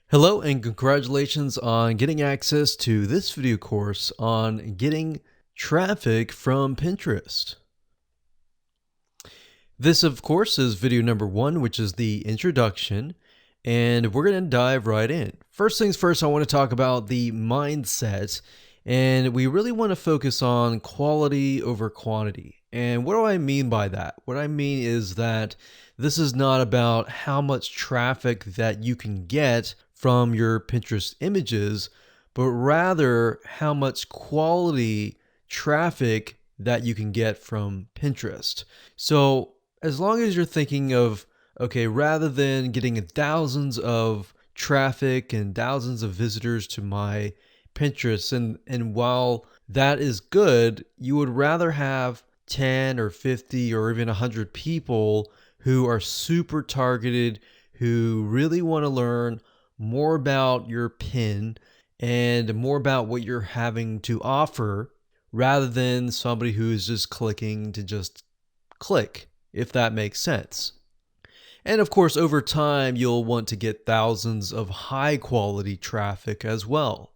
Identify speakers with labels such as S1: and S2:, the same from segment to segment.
S1: Hello and congratulations on getting access to this video course on getting traffic from Pinterest. This, of course, is video number 1, which is the introduction, and we're going to dive right in. First things first, I want to talk about the mindset, and we really want to focus on quality over quantity. And what do I mean by that? What I mean is that this is not about how much traffic that you can get from your Pinterest images, but rather how much quality traffic that you can get from Pinterest. So as long as you're thinking of, okay, rather than getting thousands of traffic and thousands of visitors to my Pinterest, and while that is good, you would rather have 10 or 50 or even 100 people who are super targeted, who really want to learn more about your pin and more about what you're having to offer rather than somebody who's just clicking to just click, if that makes sense. And of course, over time, you'll want to get thousands of high quality traffic as well.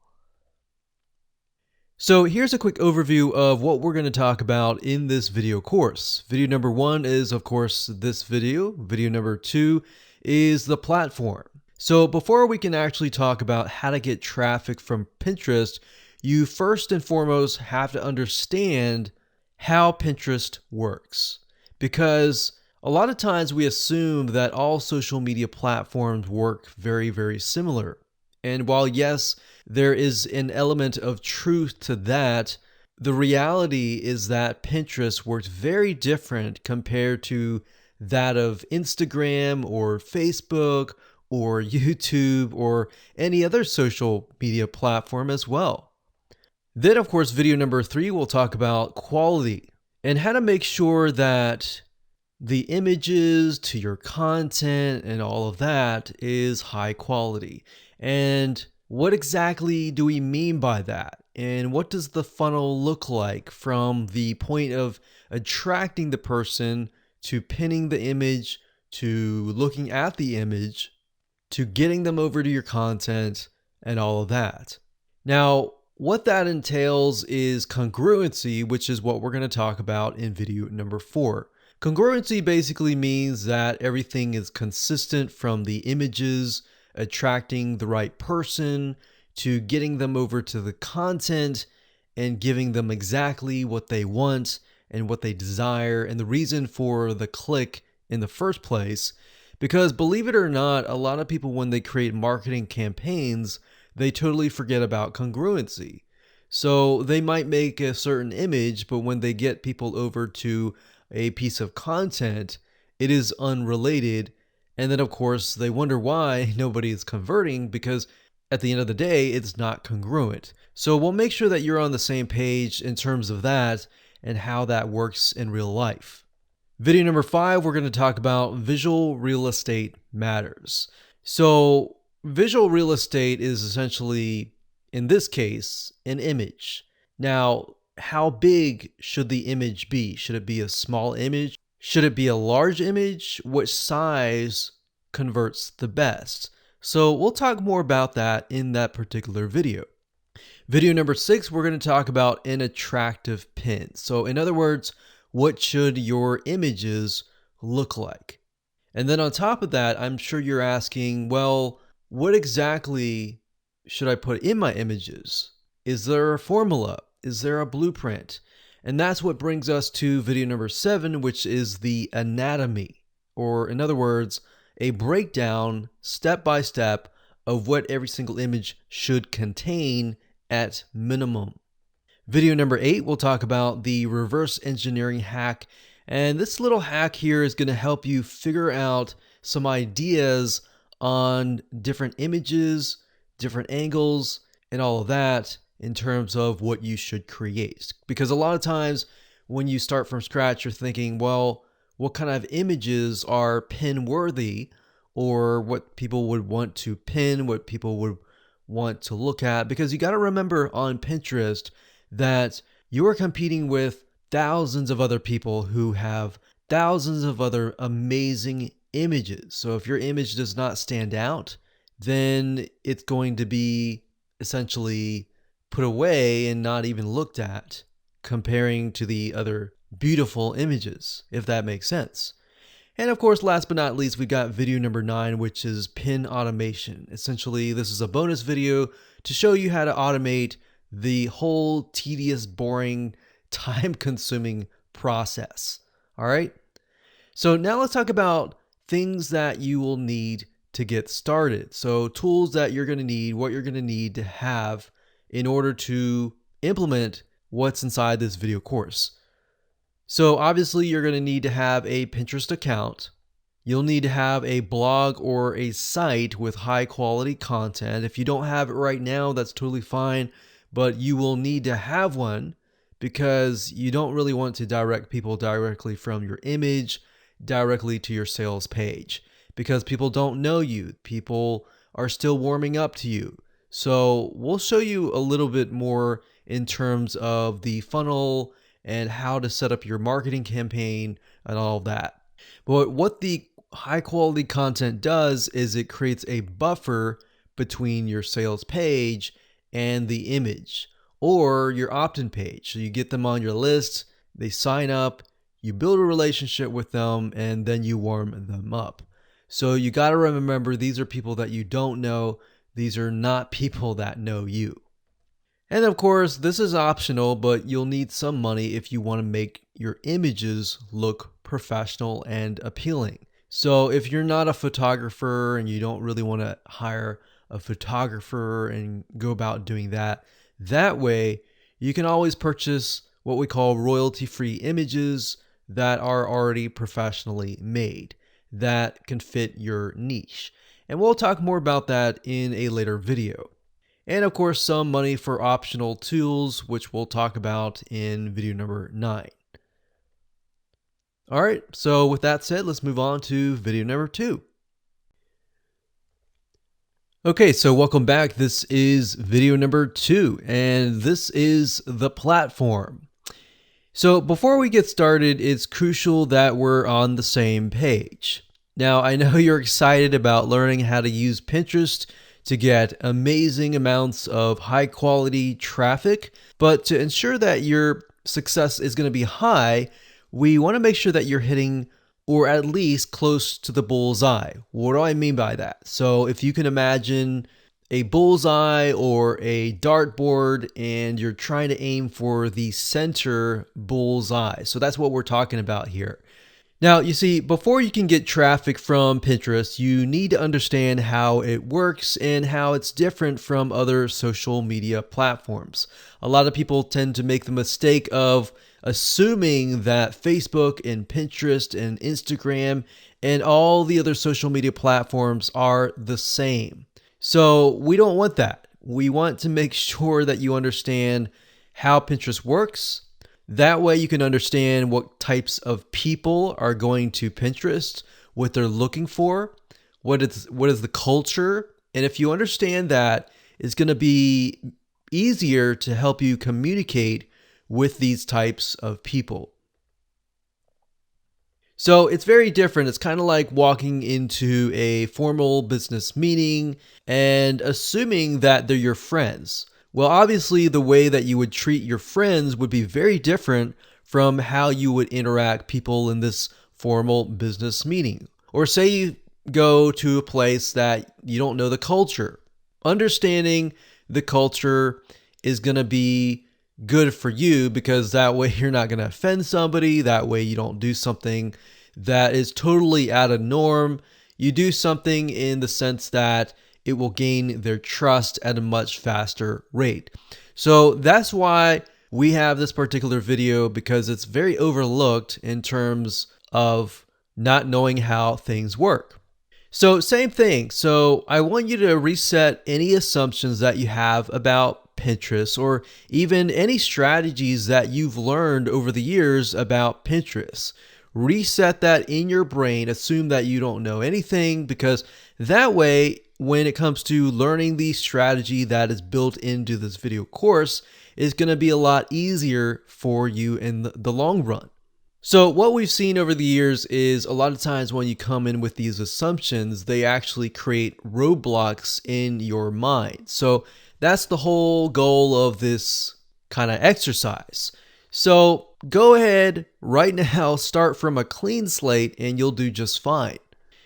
S1: So here's a quick overview of what we're going to talk about in this video course. Video number 1 is, of course, this video. Video number 2 is the platform. So before we can actually talk about how to get traffic from Pinterest, you first and foremost have to understand how Pinterest works. Because a lot of times we assume that all social media platforms work very, very similar. And while yes, there is an element of truth to that, the reality is that Pinterest works very different compared to that of Instagram or Facebook or YouTube or any other social media platform as well. Then, of course, video number 3, we'll talk about quality and how to make sure that the images to your content and all of that is high quality. And what exactly do we mean by that? And what does the funnel look like from the point of attracting the person to pinning the image, to looking at the image, to getting them over to your content and all of that? Now, what that entails is congruency, which is what we're going to talk about in video number 4. Congruency basically means that everything is consistent from the images, attracting the right person, to getting them over to the content and giving them exactly what they want and what they desire and the reason for the click in the first place. Because believe it or not, a lot of people, when they create marketing campaigns, they totally forget about congruency. So they might make a certain image, but when they get people over to a piece of content, it is unrelated. And then, of course, they wonder why nobody is converting, because at the end of the day, it's not congruent. So we'll make sure that you're on the same page in terms of that and how that works in real life. Video number 5, we're going to talk about visual real estate matters. So visual real estate is essentially, in this case, an image. Now, how big should the image be? Should it be a small image? Should it be a large image? What size converts the best? So we'll talk more about that in that particular video. Video number 6, we're going to talk about an attractive pin. So in other words, what should your images look like? And then on top of that, I'm sure you're asking, well, what exactly should I put in my images? Is there a formula? Is there a blueprint? And that's what brings us to video number 7, which is the anatomy, or in other words, a breakdown step by step of what every single image should contain at minimum. Video number 8, we'll talk about the reverse engineering hack. And this little hack here is going to help you figure out some ideas on different images, different angles, and all of that in terms of what you should create. Because a lot of times when you start from scratch, you're thinking, well, what kind of images are pin worthy, or what people would want to pin, what people would want to look at? Because you got to remember on Pinterest that you are competing with thousands of other people who have thousands of other amazing images. So if your image does not stand out, then it's going to be essentially put away and not even looked at, comparing to the other beautiful images, if that makes sense. And of course, last but not least, we got video number 9, which is pin automation. Essentially, this is a bonus video to show you how to automate the whole tedious, boring, time-consuming process. All right? So now let's talk about things that you will need to get started. So tools that you're going to need, what you're going to need to have in order to implement what's inside this video course. So obviously you're going to need to have a Pinterest account. You'll need to have a blog or a site with high quality content. If you don't have it right now, that's totally fine, but you will need to have one because you don't really want to direct people directly from your image directly to your sales page, because people don't know you. People are still warming up to you. So we'll show you a little bit more in terms of the funnel and how to set up your marketing campaign and all of that. But what the high quality content does is it creates a buffer between your sales page and the image or your opt-in page. So you get them on your list, they sign up, you build a relationship with them, and then you warm them up. So you got to remember, these are people that you don't know. These are not people that know you. And of course, this is optional, but you'll need some money if you want to make your images look professional and appealing. So if you're not a photographer and you don't really want to hire a photographer and go about doing that way, you can always purchase what we call royalty-free images that are already professionally made that can fit your niche. And we'll talk more about that in a later video. And of course, some money for optional tools, which we'll talk about in video number 9. All right, so with that said, let's move on to video number 2. Okay, so welcome back. This is video number 2, and this is the platform. So before we get started, it's crucial that we're on the same page. Now, I know you're excited about learning how to use Pinterest to get amazing amounts of high quality traffic, but to ensure that your success is going to be high, we want to make sure that you're hitting or at least close to the bullseye. What do I mean by that? So if you can imagine a bullseye or a dartboard and you're trying to aim for the center bullseye. So that's what we're talking about here. Now, you see, before you can get traffic from Pinterest, you need to understand how it works and how it's different from other social media platforms. A lot of people tend to make the mistake of assuming that Facebook and Pinterest and Instagram and all the other social media platforms are the same. So we don't want that. We want to make sure that you understand how Pinterest works. That way you can understand what types of people are going to Pinterest, what they're looking for, what is the culture. And if you understand that, it's going to be easier to help you communicate with these types of people. So it's very different. It's kind of like walking into a formal business meeting and assuming that they're your friends. Well, obviously, the way that you would treat your friends would be very different from how you would interact people in this formal business meeting. Or say you go to a place that you don't know the culture. Understanding the culture is going to be good for you because that way you're not going to offend somebody. That way you don't do something that is totally out of norm. You do something in the sense that it will gain their trust at a much faster rate. So that's why we have this particular video, because it's very overlooked in terms of not knowing how things work. So same thing. So I want you to reset any assumptions that you have about Pinterest or even any strategies that you've learned over the years about Pinterest. Reset that in your brain. Assume that you don't know anything, because that way, when it comes to learning the strategy that is built into this video course, it's going to be a lot easier for you in the long run. So what we've seen over the years is a lot of times when you come in with these assumptions, they actually create roadblocks in your mind. So that's the whole goal of this kind of exercise. So go ahead right now, start from a clean slate and you'll do just fine.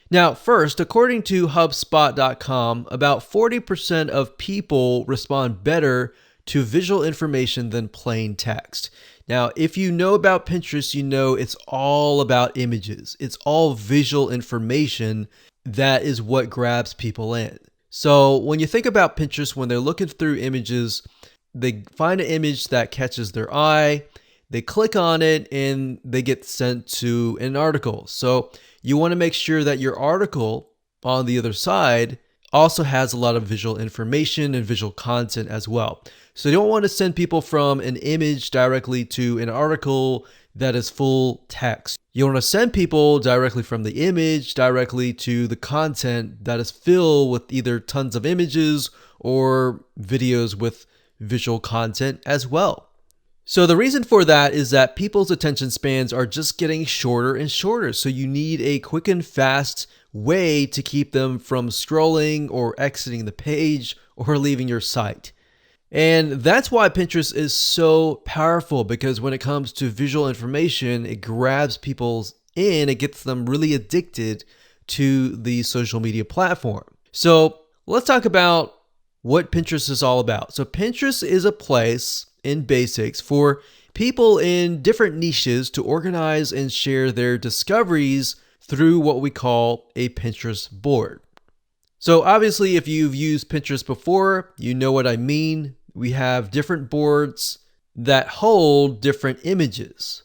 S1: Now, first, according to HubSpot.com, about 40% of people respond better to visual information than plain text. Now, if you know about Pinterest, you know it's all about images. It's all visual information. That is what grabs people in. So when you think about Pinterest, when they're looking through images, they find an image that catches their eye, they click on it, and they get sent to an article. So you want to make sure that your article on the other side also has a lot of visual information and visual content as well. So you don't want to send people from an image directly to an article that is full text. You want to send people directly from the image directly to the content that is filled with either tons of images or videos with visual content as well. So the reason for that is that people's attention spans are just getting shorter and shorter. So you need a quick and fast way to keep them from scrolling or exiting the page or leaving your site. And that's why Pinterest is so powerful, because when it comes to visual information, it grabs people in, it gets them really addicted to the social media platform. So let's talk about what Pinterest is all about. So Pinterest is a place in basics for people in different niches to organize and share their discoveries through what we call a Pinterest board. So obviously, if you've used Pinterest before, you know what I mean. We have different boards that hold different images.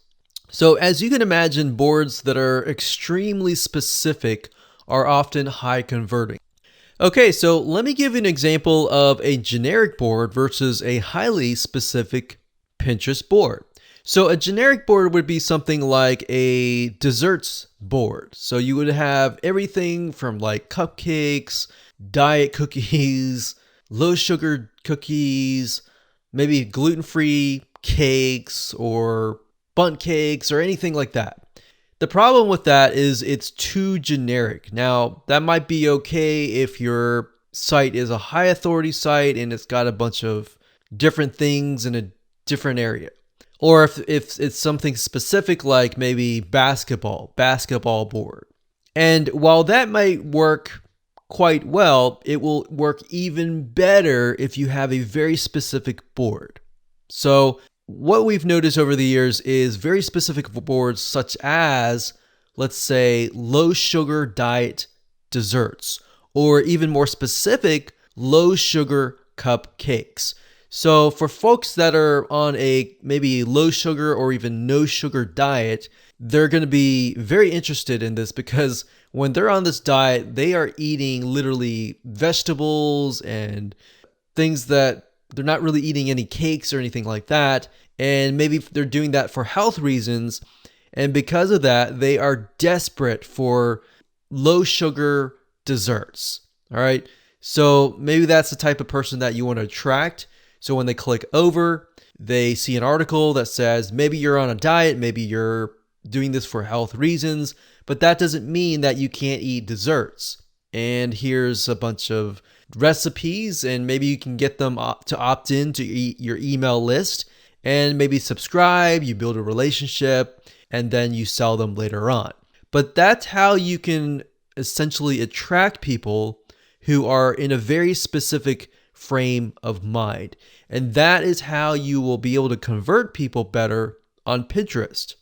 S1: So as you can imagine, boards that are extremely specific are often high converting. Okay, so let me give you an example of a generic board versus a highly specific Pinterest board. So a generic board would be something like a desserts board. So you would have everything from like cupcakes, diet cookies, low sugar cookies, maybe gluten-free cakes or bundt cakes or anything like that. The problem with that is it's too generic. Now, that might be okay if your site is a high authority site and it's got a bunch of different things in a different area. Or if it's something specific like maybe basketball board. And while that might work quite well, it will work even better if you have a very specific board. So what we've noticed over the years is very specific boards such as, let's say, low sugar diet desserts, or even more specific, low sugar cupcakes. So for folks that are on a maybe low sugar or even no sugar diet, they're going to be very interested in this, because when they're on this diet, they are eating literally vegetables and things that they're not really eating any cakes or anything like that. And maybe they're doing that for health reasons. And because of that, they are desperate for low sugar desserts. All right. So maybe that's the type of person that you want to attract. So when they click over, they see an article that says, maybe you're on a diet, maybe you're doing this for health reasons, but that doesn't mean that you can't eat desserts. And here's a bunch of recipes, and maybe you can get them to opt in to your email list and maybe subscribe, you build a relationship, and then you sell them later on. But that's how you can essentially attract people who are in a very specific frame of mind. And that is how you will be able to convert people better on Pinterest.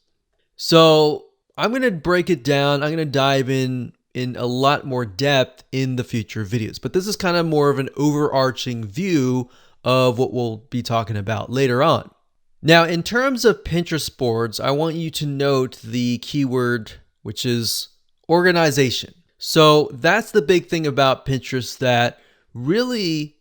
S1: So I'm going to break it down. I'm going to dive in a lot more depth in the future videos. But this is kind of more of an overarching view of what we'll be talking about later on. Now, in terms of Pinterest boards, I want you to note the keyword, which is organization. So that's the big thing about Pinterest that really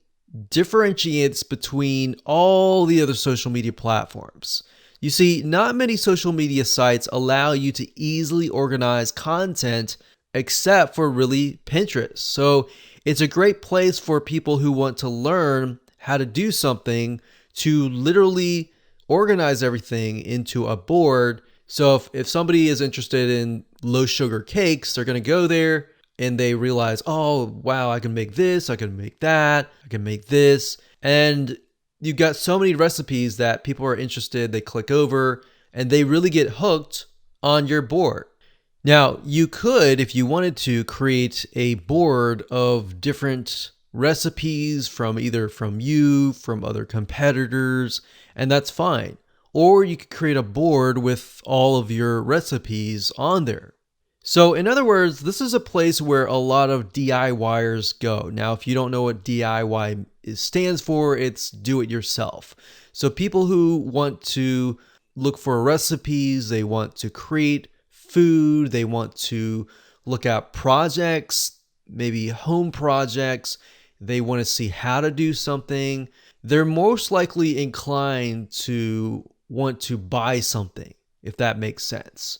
S1: differentiates between all the other social media platforms. You see, not many social media sites allow you to easily organize content except for really Pinterest. So it's a great place for people who want to learn how to do something to literally organize everything into a board So if somebody is interested in low sugar cakes, they're going to go there and they realize, oh, wow, I can make this, I can make that, I can make this. And you've got so many recipes that people are interested, they click over and they really get hooked on your board. Now, you could, if you wanted to, create a board of different recipes from either from you, from other competitors, and that's fine. Or you could create a board with all of your recipes on there. So in other words, this is a place where a lot of DIYers go. Now, if you don't know what DIY stands for, it's do it yourself. So people who want to look for recipes, they want to create food, they want to look at projects, maybe home projects, they want to see how to do something. They're most likely inclined to want to buy something, if that makes sense.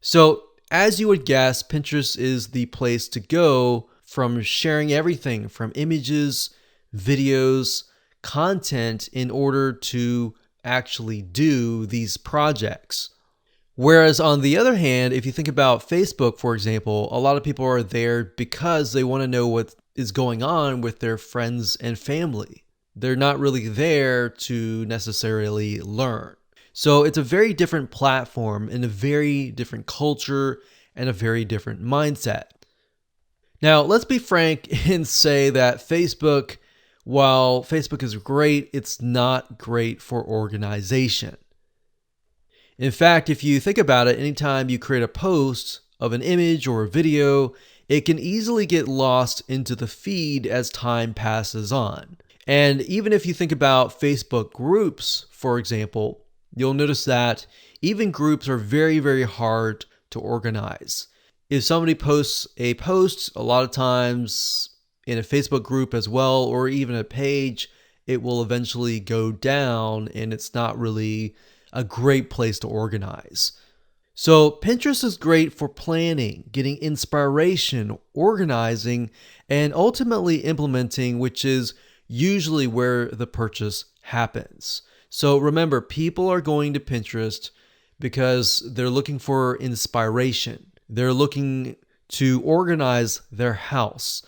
S1: So as you would guess, Pinterest is the place to go from sharing everything from images, videos, content in order to actually do these projects. Whereas on the other hand, if you think about Facebook, for example, a lot of people are there because they want to know what is going on with their friends and family. They're not really there to necessarily learn. So it's a very different platform and a very different culture and a very different mindset. Now, let's be frank and say that Facebook, while Facebook is great, it's not great for organization. In fact, if you think about it, anytime you create a post of an image or a video, it can easily get lost into the feed as time passes on. And even if you think about Facebook groups, for example, you'll notice that even groups are very, very hard to organize. If somebody posts a post, a lot of times in a Facebook group as well, or even a page, it will eventually go down and it's not really a great place to organize. So Pinterest is great for planning, getting inspiration, organizing, and ultimately implementing, which is usually where the purchase happens. So remember, people are going to Pinterest because they're looking for inspiration. They're looking to organize their house.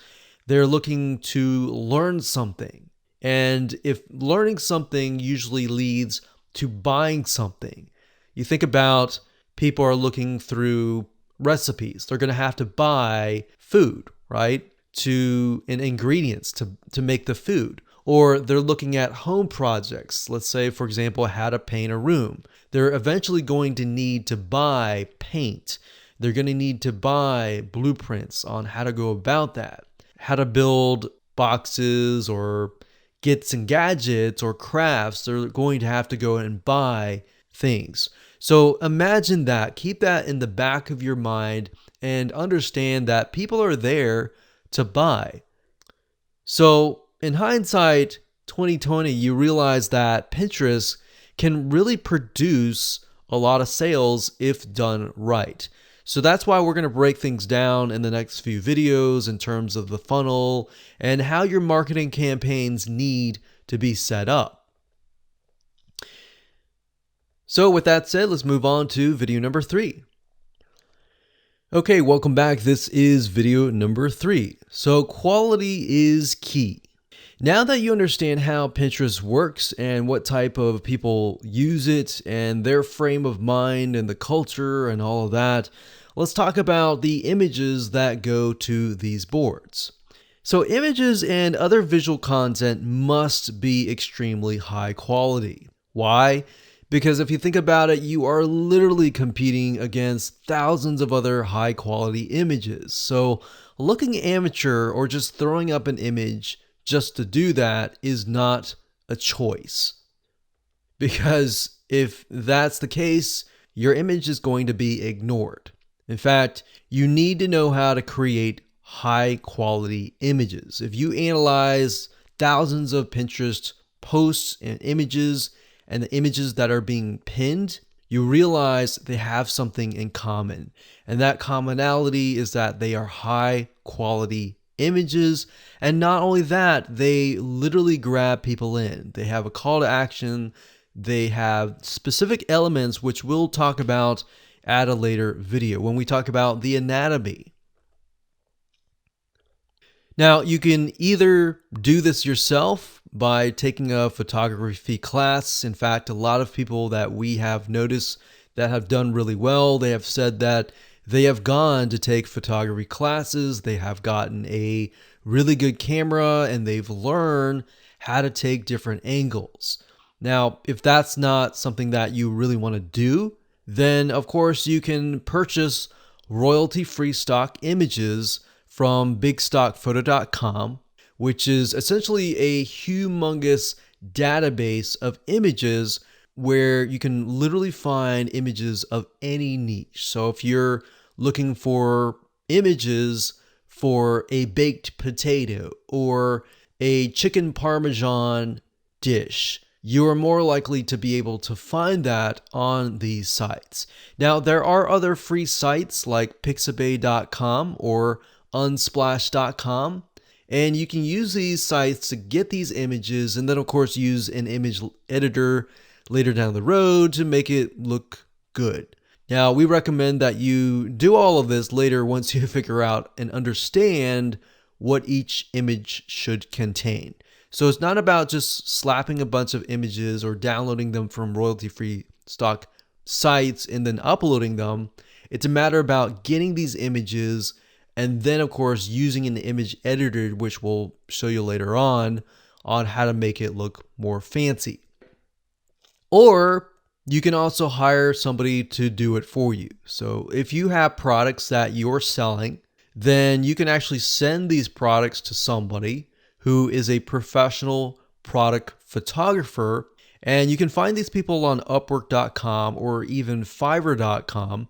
S1: They're looking to learn something. And if learning something usually leads to buying something, you think about people are looking through recipes. They're going to have to buy food, right? And ingredients to make the food. Or they're looking at home projects. Let's say, for example, how to paint a room. They're eventually going to need to buy paint. They're going to need to buy blueprints on how to go about that, how to build boxes or kits and gadgets or crafts. They're going to have to go and buy things. So imagine that. Keep that in the back of your mind and understand that people are there to buy. So in hindsight, 2020, you realize that Pinterest can really produce a lot of sales if done right. So that's why we're going to break things down in the next few videos in terms of the funnel and how your marketing campaigns need to be set up. So with that said, let's move on to video number 3. Okay, welcome back. This is video number 3. So quality is key. Now that you understand how Pinterest works and what type of people use it and their frame of mind and the culture and all of that, let's talk about the images that go to these boards. So images and other visual content must be extremely high quality. Why? Because if you think about it, you are literally competing against thousands of other high quality images. So looking amateur or just throwing up an image just to do that is not a choice. Because if that's the case, your image is going to be ignored. In fact, you need to know how to create high quality images. If you analyze thousands of Pinterest posts and images and the images that are being pinned, you realize they have something in common. And that commonality is that they are high quality images. And not only that, they literally grab people in. They have a call to action. they have specific elements which we'll talk about at a later video when we talk about the anatomy. Now, you can either do this yourself by taking a photography class. In fact, a lot of people that we have noticed that have done really well, they have said that they have gone to take photography classes, they have gotten a really good camera, and they've learned how to take different angles. Now, if that's not something that you really want to do, then of course you can purchase royalty-free stock images from bigstockphoto.com, which is essentially a humongous database of images where you can literally find images of any niche. So if you're looking for images for a baked potato or a chicken parmesan dish, you are more likely to be able to find that on these sites. Now, there are other free sites like pixabay.com or unsplash.com, and you can use these sites to get these images and then of course use an image editor later down the road to make it look good. Now, we recommend that you do all of this later once you figure out and understand what each image should contain. So it's not about just slapping a bunch of images or downloading them from royalty-free stock sites and then uploading them. It's a matter about getting these images and then of course using an image editor, which we'll show you later on how to make it look more fancy. Or you can also hire somebody to do it for you. So if you have products that you're selling, then you can actually send these products to somebody who is a professional product photographer. And you can find these people on Upwork.com or even Fiverr.com,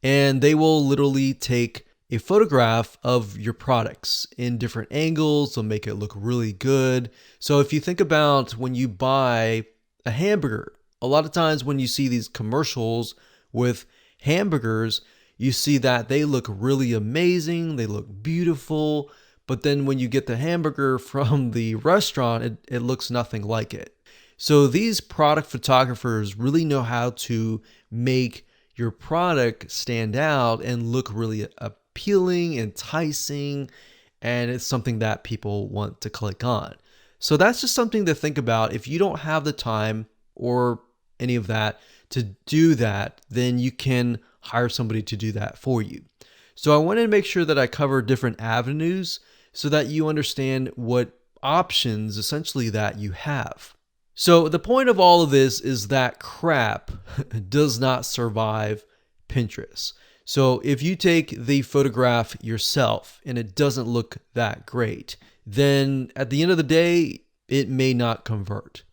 S1: and they will literally take a photograph of your products in different angles. They'll make it look really good. So if you think about when you buy a hamburger, a lot of times when you see these commercials with hamburgers, you see that they look really amazing, they look beautiful, but then when you get the hamburger from the restaurant, it looks nothing like it. So these product photographers really know how to make your product stand out and look really appealing, enticing, and it's something that people want to click on. So that's just something to think about. If you don't have the time or any of that to do that, then you can hire somebody to do that for you. So I wanted to make sure that I cover different avenues so that you understand what options essentially that you have. So the point of all of this is that crap does not survive Pinterest. So if you take the photograph yourself and it doesn't look that great, then at the end of the day, it may not convert.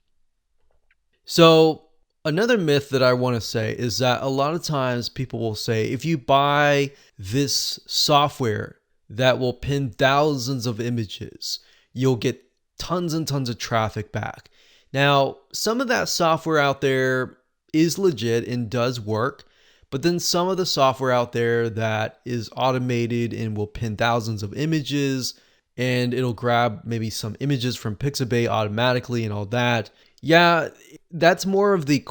S1: So another myth that I want to say is that a lot of times people will say, if you buy this software that will pin thousands of images, you'll get tons and tons of traffic back. Now, some of that software out there is legit and does work, but then some of the software out there that is automated and will pin thousands of images and it'll grab maybe some images from Pixabay automatically and all that. Yeah, that's more of the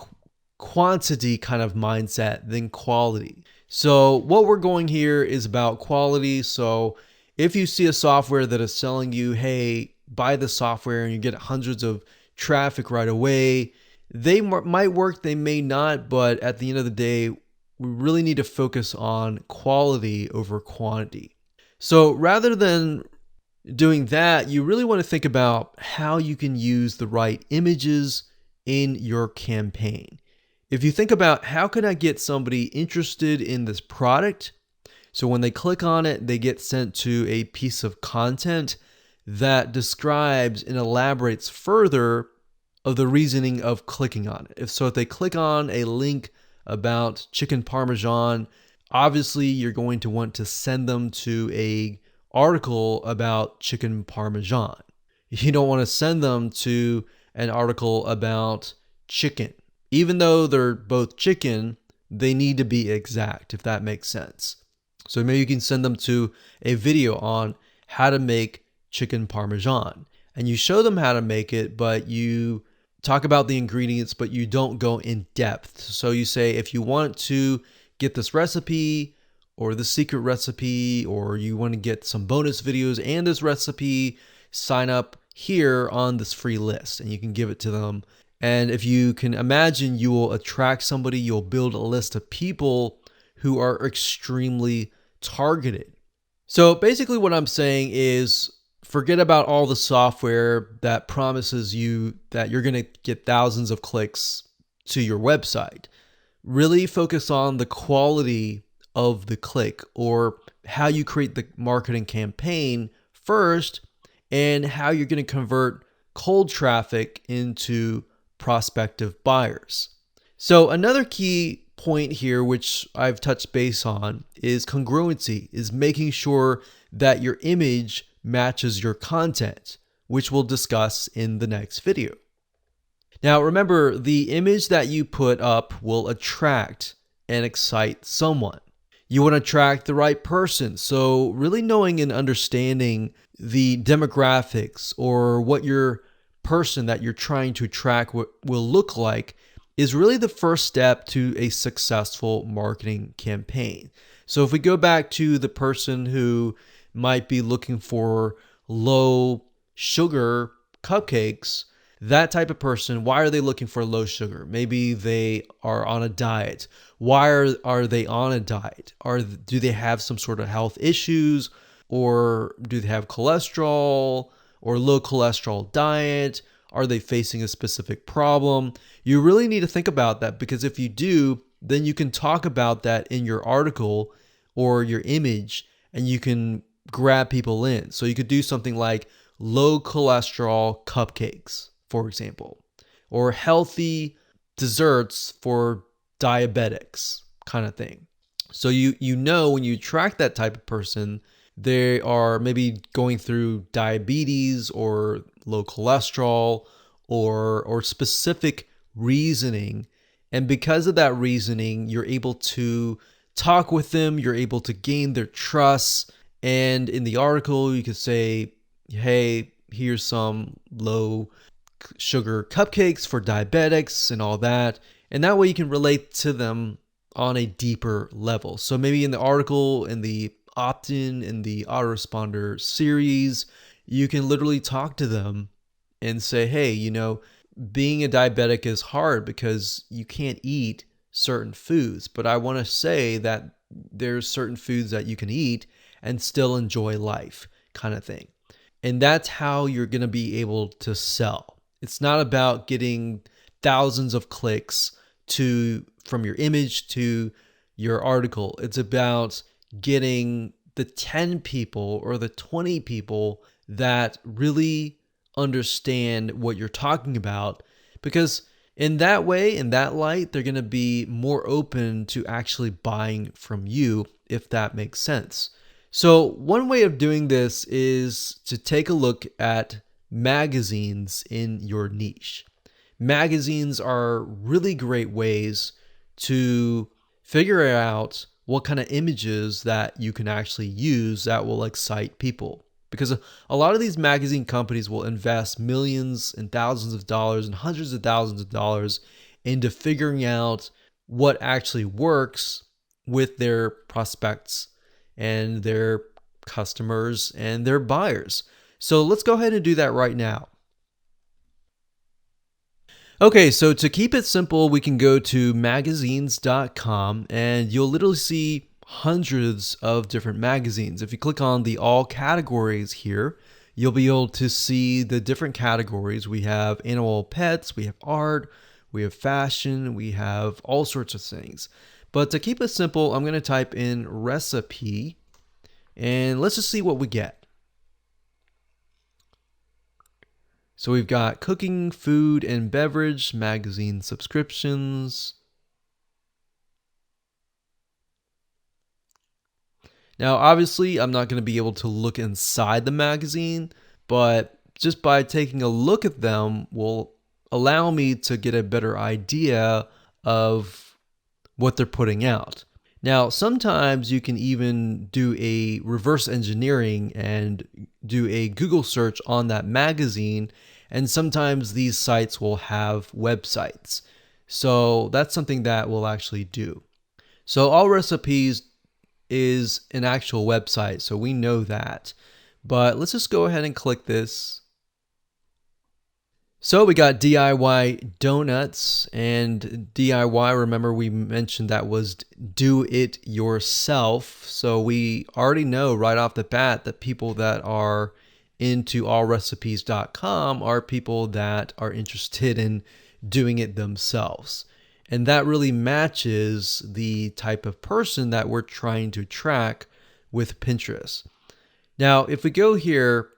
S1: quantity kind of mindset than quality. So what we're going here is about quality. So if you see a software that is selling you, hey, buy the software and you get hundreds of traffic right away, they might work, they may not, but at the end of the day, we really need to focus on quality over quantity. So rather than doing that, you really want to think about how you can use the right images in your campaign. If you think about how can I get somebody interested in this product, so when they click on it, they get sent to a piece of content that describes and elaborates further of the reasoning of clicking on it. If they click on a link about chicken parmesan, obviously you're going to want to send them to a article about chicken parmesan. You don't want to send them to an article about chicken. Even though they're both chicken, they need to be exact, if that makes sense. So maybe you can send them to a video on how to make chicken parmesan, and you show them how to make it, but you talk about the ingredients, but you don't go in depth. So you say, if you want to get this recipe or the secret recipe, or you want to get some bonus videos and this recipe, sign up here on this free list, and you can give it to them. And if you can imagine, you will attract somebody, you'll build a list of people who are extremely targeted. So basically what I'm saying is, forget about all the software that promises you that you're going to get thousands of clicks to your website. Really focus on the quality of the click, or how you create the marketing campaign first, and how you're going to convert cold traffic into prospective buyers. So another key point here, which I've touched base on, is congruency, is making sure that your image matches your content, which we'll discuss in the next video. Now remember, the image that you put up will attract and excite someone. You want to attract the right person. So really knowing and understanding the demographics, or what your person that you're trying to attract will look like, is really the first step to a successful marketing campaign. So if we go back to the person who might be looking for low sugar cupcakes, that type of person, why are they looking for low sugar? Maybe they are on a diet. Why are they on a diet? Do they have some sort of health issues, or do they have cholesterol or low cholesterol diet? Are they facing a specific problem? You really need to think about that, because if you do, then you can talk about that in your article or your image, and you can grab people in. So you could do something like low cholesterol cupcakes, for example, or healthy desserts for diabetics, kind of thing. So you know, when you attract that type of person, they are maybe going through diabetes or low cholesterol, or specific reasoning. And because of that reasoning, you're able to talk with them, you're able to gain their trust. And in the article, you could say, hey, here's some low sugar cupcakes for diabetics and all that. And that way you can relate to them on a deeper level. So maybe in the article, in the opt-in, in the autoresponder series, you can literally talk to them and say, hey, you know, being a diabetic is hard because you can't eat certain foods, but I want to say that there's certain foods that you can eat and still enjoy life, kind of thing. And that's how you're going to be able to sell. It's not about getting thousands of clicks from your image to your article. It's about getting the 10 people or the 20 people that really understand what you're talking about, because in that way, in that light, they're going to be more open to actually buying from you, if that makes sense. So one way of doing this is to take a look at magazines in your niche. Magazines are really great ways to figure out what kind of images that you can actually use that will excite people. Because a lot of these magazine companies will invest millions and thousands of dollars and hundreds of thousands of dollars into figuring out what actually works with their prospects and their customers and their buyers. So let's go ahead and do that right now. Okay, so to keep it simple, we can go to magazines.com, and you'll literally see hundreds of different magazines. If you click on the all categories here, you'll be able to see the different categories. We have animal pets, we have art, we have fashion, we have all sorts of things. But to keep it simple, I'm going to type in recipe, and let's just see what we get. So we've got cooking, food, and beverage, magazine subscriptions. Now, obviously, I'm not going to be able to look inside the magazine, but just by taking a look at them will allow me to get a better idea of what they're putting out. Now, sometimes you can even do a reverse engineering and do a Google search on that magazine And sometimes these sites will have websites. So that's something that we'll actually do. So All Recipes is an actual website, so we know that. But let's just go ahead and click this. So we got DIY donuts, and DIY, remember we mentioned that was do it yourself. So we already know right off the bat that people that are into allrecipes.com are people that are interested in doing it themselves. And that really matches the type of person that we're trying to track with Pinterest. Now, if we go here,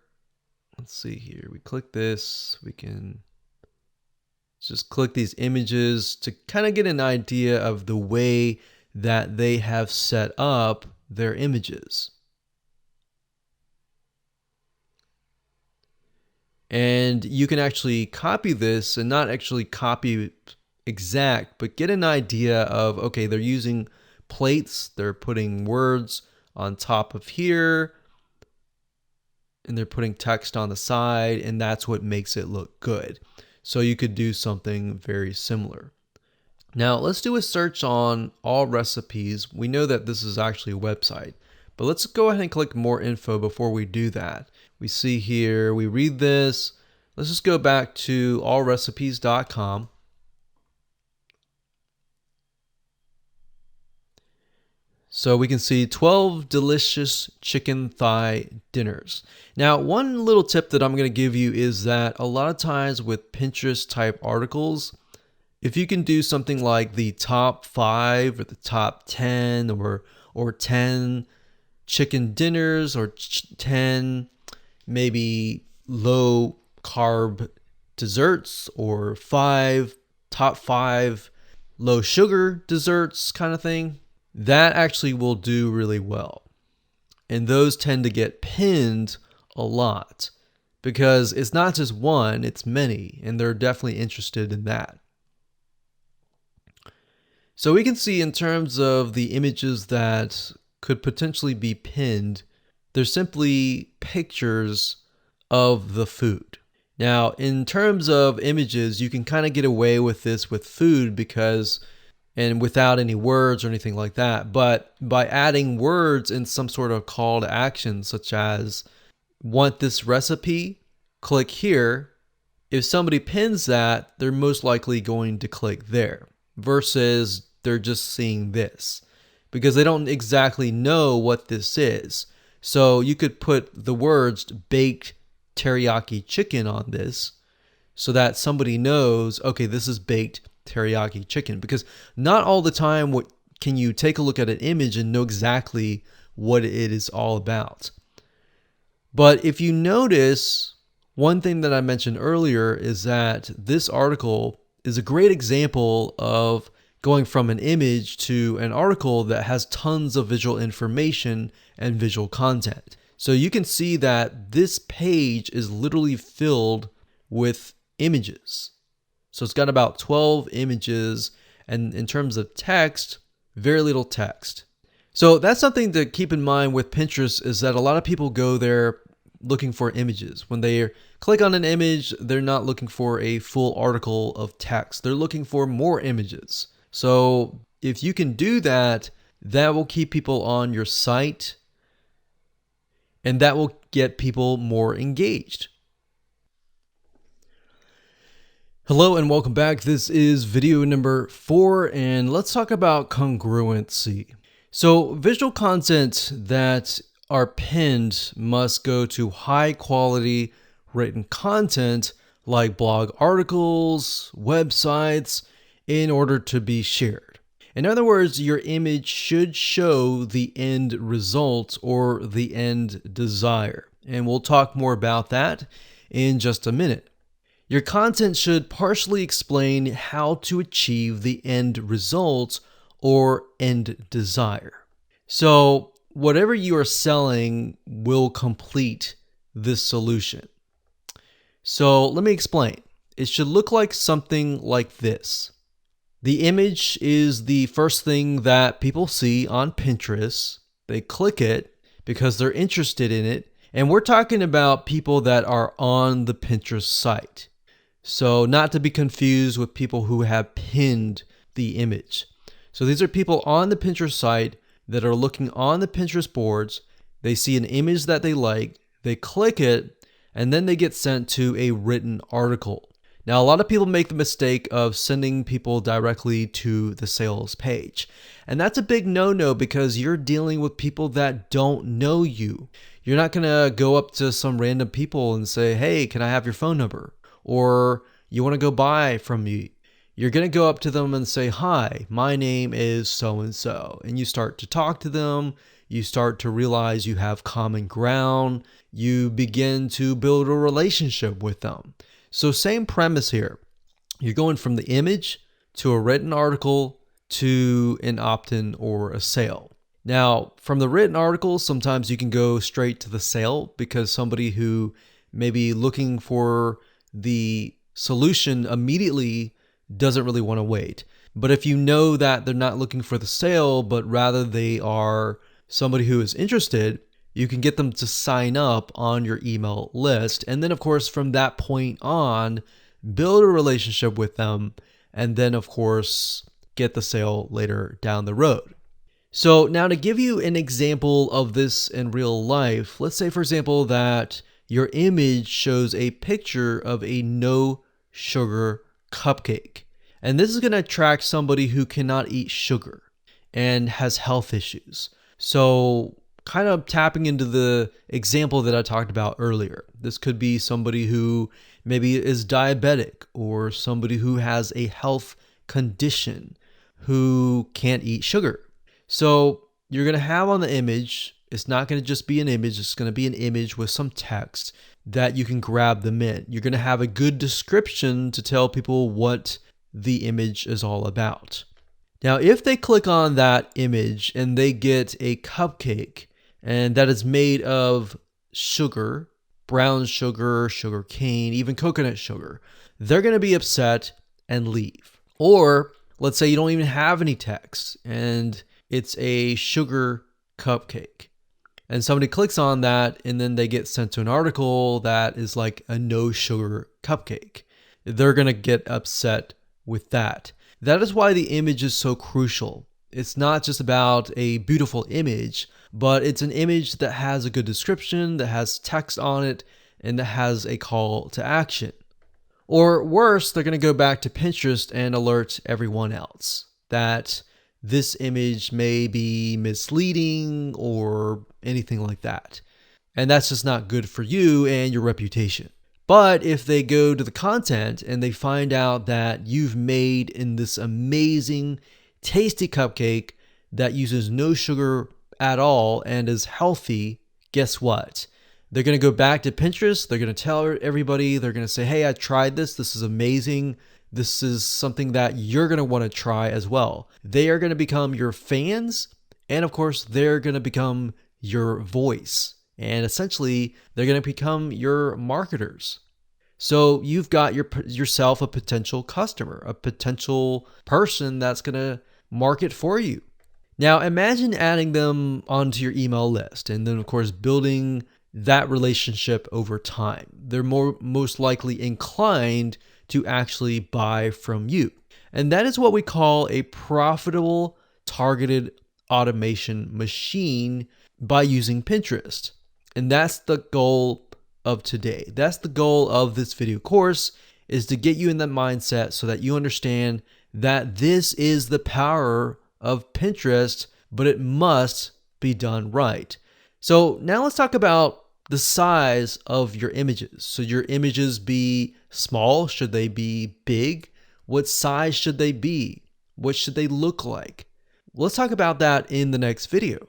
S1: let's see here, we click this, we can just click these images to kind of get an idea of the way that they have set up their images. And you can actually copy this, and not actually copy exact, but get an idea of, okay, they're using plates, they're putting words on top of here, and they're putting text on the side, and that's what makes it look good. So you could do something very similar. Now let's do a search on All Recipes. We know that this is actually a website, but let's go ahead and click more info before we do that. We see here, we read this. Let's just go back to allrecipes.com. So we can see 12 delicious chicken thigh dinners. Now, one little tip that I'm going to give you is that a lot of times with Pinterest type articles, if you can do something like the top 5 or the top 10 or 10 chicken dinners or 10 maybe low carb desserts or top 5 low sugar desserts kind of thing, that actually will do really well. And those tend to get pinned a lot because it's not just one, it's many, and they're definitely interested in that. So we can see in terms of the images that could potentially be pinned, they're simply pictures of the food. Now, in terms of images, you can kind of get away with this with food and without any words or anything like that. But by adding words in some sort of call to action, such as want this recipe, click here. If somebody pins that, they're most likely going to click there versus they're just seeing this because they don't exactly know what this is. So you could put the words baked teriyaki chicken on this so that somebody knows, okay, this is baked teriyaki chicken, because not all the time can you take a look at an image and know exactly what it is all about. But if you notice, one thing that I mentioned earlier is that this article is a great example of going from an image to an article that has tons of visual information and visual content. So you can see that this page is literally filled with images. So it's got about 12 images, and in terms of text, very little text. So that's something to keep in mind with Pinterest, is that a lot of people go there looking for images. When they click on an image, they're not looking for a full article of text. They're looking for more images. So if you can do that, that will keep people on your site, and that will get people more engaged. Hello and welcome back. This is video number 4, and let's talk about congruency. So visual content that are pinned must go to high quality written content like blog articles, websites, in order to be shared. In other words, your image should show the end result or the end desire. And we'll talk more about that in just a minute. Your content should partially explain how to achieve the end result or end desire. So whatever you are selling will complete this solution. So let me explain. It should look like something like this. The image is the first thing that people see on Pinterest. They click it because they're interested in it, And we're talking about people that are on the Pinterest site. So not to be confused with people who have pinned the image. So these are people on the Pinterest site that are looking on the Pinterest boards. They see an image that they like, they click it, and then they get sent to a written article. Now, a lot of people make the mistake of sending people directly to the sales page. And that's a big no-no because you're dealing with people that don't know you. You're not going to go up to some random people and say, hey, can I have your phone number? Or you want to go buy from me. You're going to go up to them and say, hi, my name is so-and-so. And you start to talk to them. You start to realize you have common ground. You begin to build a relationship with them. So same premise here. You're going from the image to a written article to an opt-in or a sale. Now, from the written article, sometimes you can go straight to the sale because somebody who may be looking for the solution immediately doesn't really want to wait. But if you know that they're not looking for the sale, but rather they are somebody who is interested, you can get them to sign up on your email list. And then, of course, from that point on, build a relationship with them. And then, of course, get the sale later down the road. So now to give you an example of this in real life, let's say, for example, that your image shows a picture of a no sugar cupcake. And this is going to attract somebody who cannot eat sugar and has health issues. So kind of tapping into the example that I talked about earlier. This could be somebody who maybe is diabetic or somebody who has a health condition who can't eat sugar. So you're going to have on the image, it's not going to just be an image, it's going to be an image with some text that you can grab them in. You're going to have a good description to tell people what the image is all about. Now, if they click on that image and they get a cupcake, and that is made of sugar, brown sugar, sugar cane, even coconut sugar, they're going to be upset and leave. Or let's say you don't even have any text and it's a sugar cupcake. And somebody clicks on that and then they get sent to an article that is like a no sugar cupcake. They're going to get upset with that. That is why the image is so crucial. It's not just about a beautiful image, but it's an image that has a good description, that has text on it, and that has a call to action. Or worse, they're going to go back to Pinterest and alert everyone else that this image may be misleading or anything like that. And that's just not good for you and your reputation. But if they go to the content and they find out that you've made in this amazing, tasty cupcake that uses no sugar at all and is healthy, guess what? They're going to go back to Pinterest. They're going to tell everybody, they're going to say, hey, I tried this. This is amazing. This is something that you're going to want to try as well. They are going to become your fans. And of course, they're going to become your voice. And essentially, they're going to become your marketers. So you've got yourself a potential customer, a potential person that's going to market for you. Now, imagine adding them onto your email list and then, of course, building that relationship over time. They're most likely inclined to actually buy from you. And that is what we call a profitable targeted automation machine by using Pinterest. And that's the goal of today. That's the goal of this video course, is to get you in that mindset so that you understand that this is the power of Pinterest, but it must be done right. So now let's talk about the size of your images. Should your images be small? Should they be big? What size should they be? What should they look like? Let's talk about that in the next video.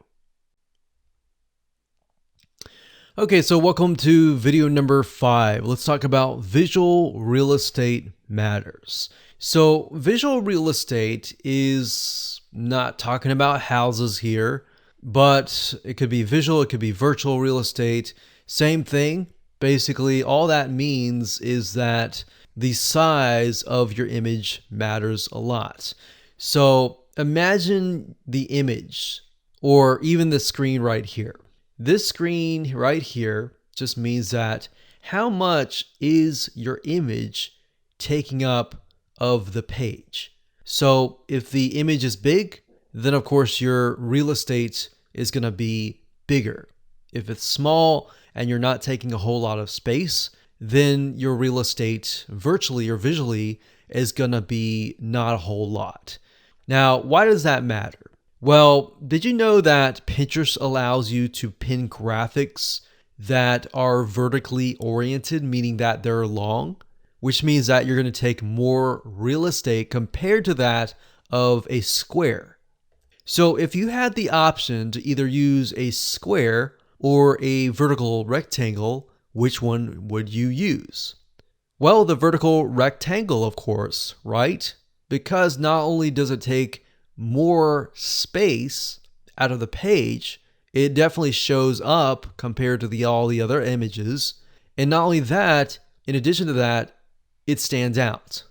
S1: Okay, so welcome to video number 5. Let's talk about visual real estate matters. So visual real estate is not talking about houses here, but it could be visual, it could be virtual real estate. Same thing. Basically, all that means is that the size of your image matters a lot. So imagine the image or even the screen right here. This screen right here just means that how much is your image taking up of the page. So if the image is big, then of course your real estate is going to be bigger. If it's small and you're not taking a whole lot of space, then your real estate virtually or visually is going to be not a whole lot. Now, why does that matter? Well, did you know that Pinterest allows you to pin graphics that are vertically oriented, meaning that they're long, which means that you're going to take more real estate compared to that of a square. So if you had the option to either use a square or a vertical rectangle, which one would you use? Well, the vertical rectangle, of course, right? Because not only does it take more space out of the page, it definitely shows up compared to all the other images. And not only that, in addition to that, it stands out.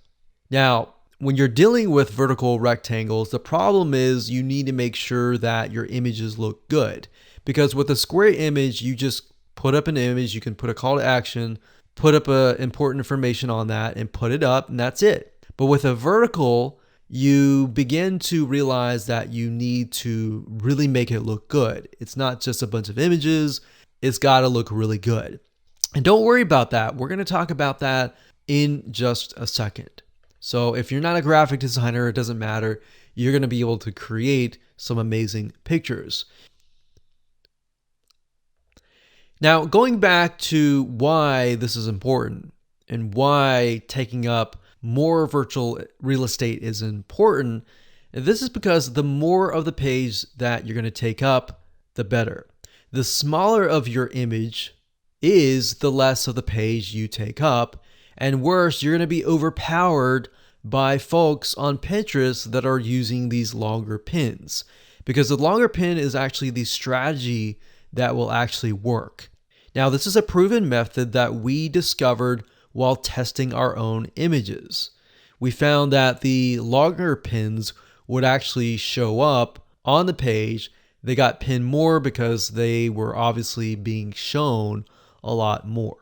S1: Now, when you're dealing with vertical rectangles, the problem is you need to make sure that your images look good. Because with a square image, you just put up an image, you can put a call to action, put up important information on that and put it up, and that's it. But with a vertical, you begin to realize that you need to really make it look good. It's not just a bunch of images, it's got to look really good. And don't worry about that. We're going to talk about that in just a second. So if you're not a graphic designer, it doesn't matter. You're going to be able to create some amazing pictures. Now, going back to why this is important and why taking up more virtual real estate is important, this is because the more of the page that you're going to take up, the better. The smaller of your image is, the less of the page you take up. And worse, you're going to be overpowered by folks on Pinterest that are using these longer pins. Because the longer pin is actually the strategy that will actually work. Now, this is a proven method that we discovered while testing our own images. We found that the longer pins would actually show up on the page. They got pinned more because they were obviously being shown a lot more.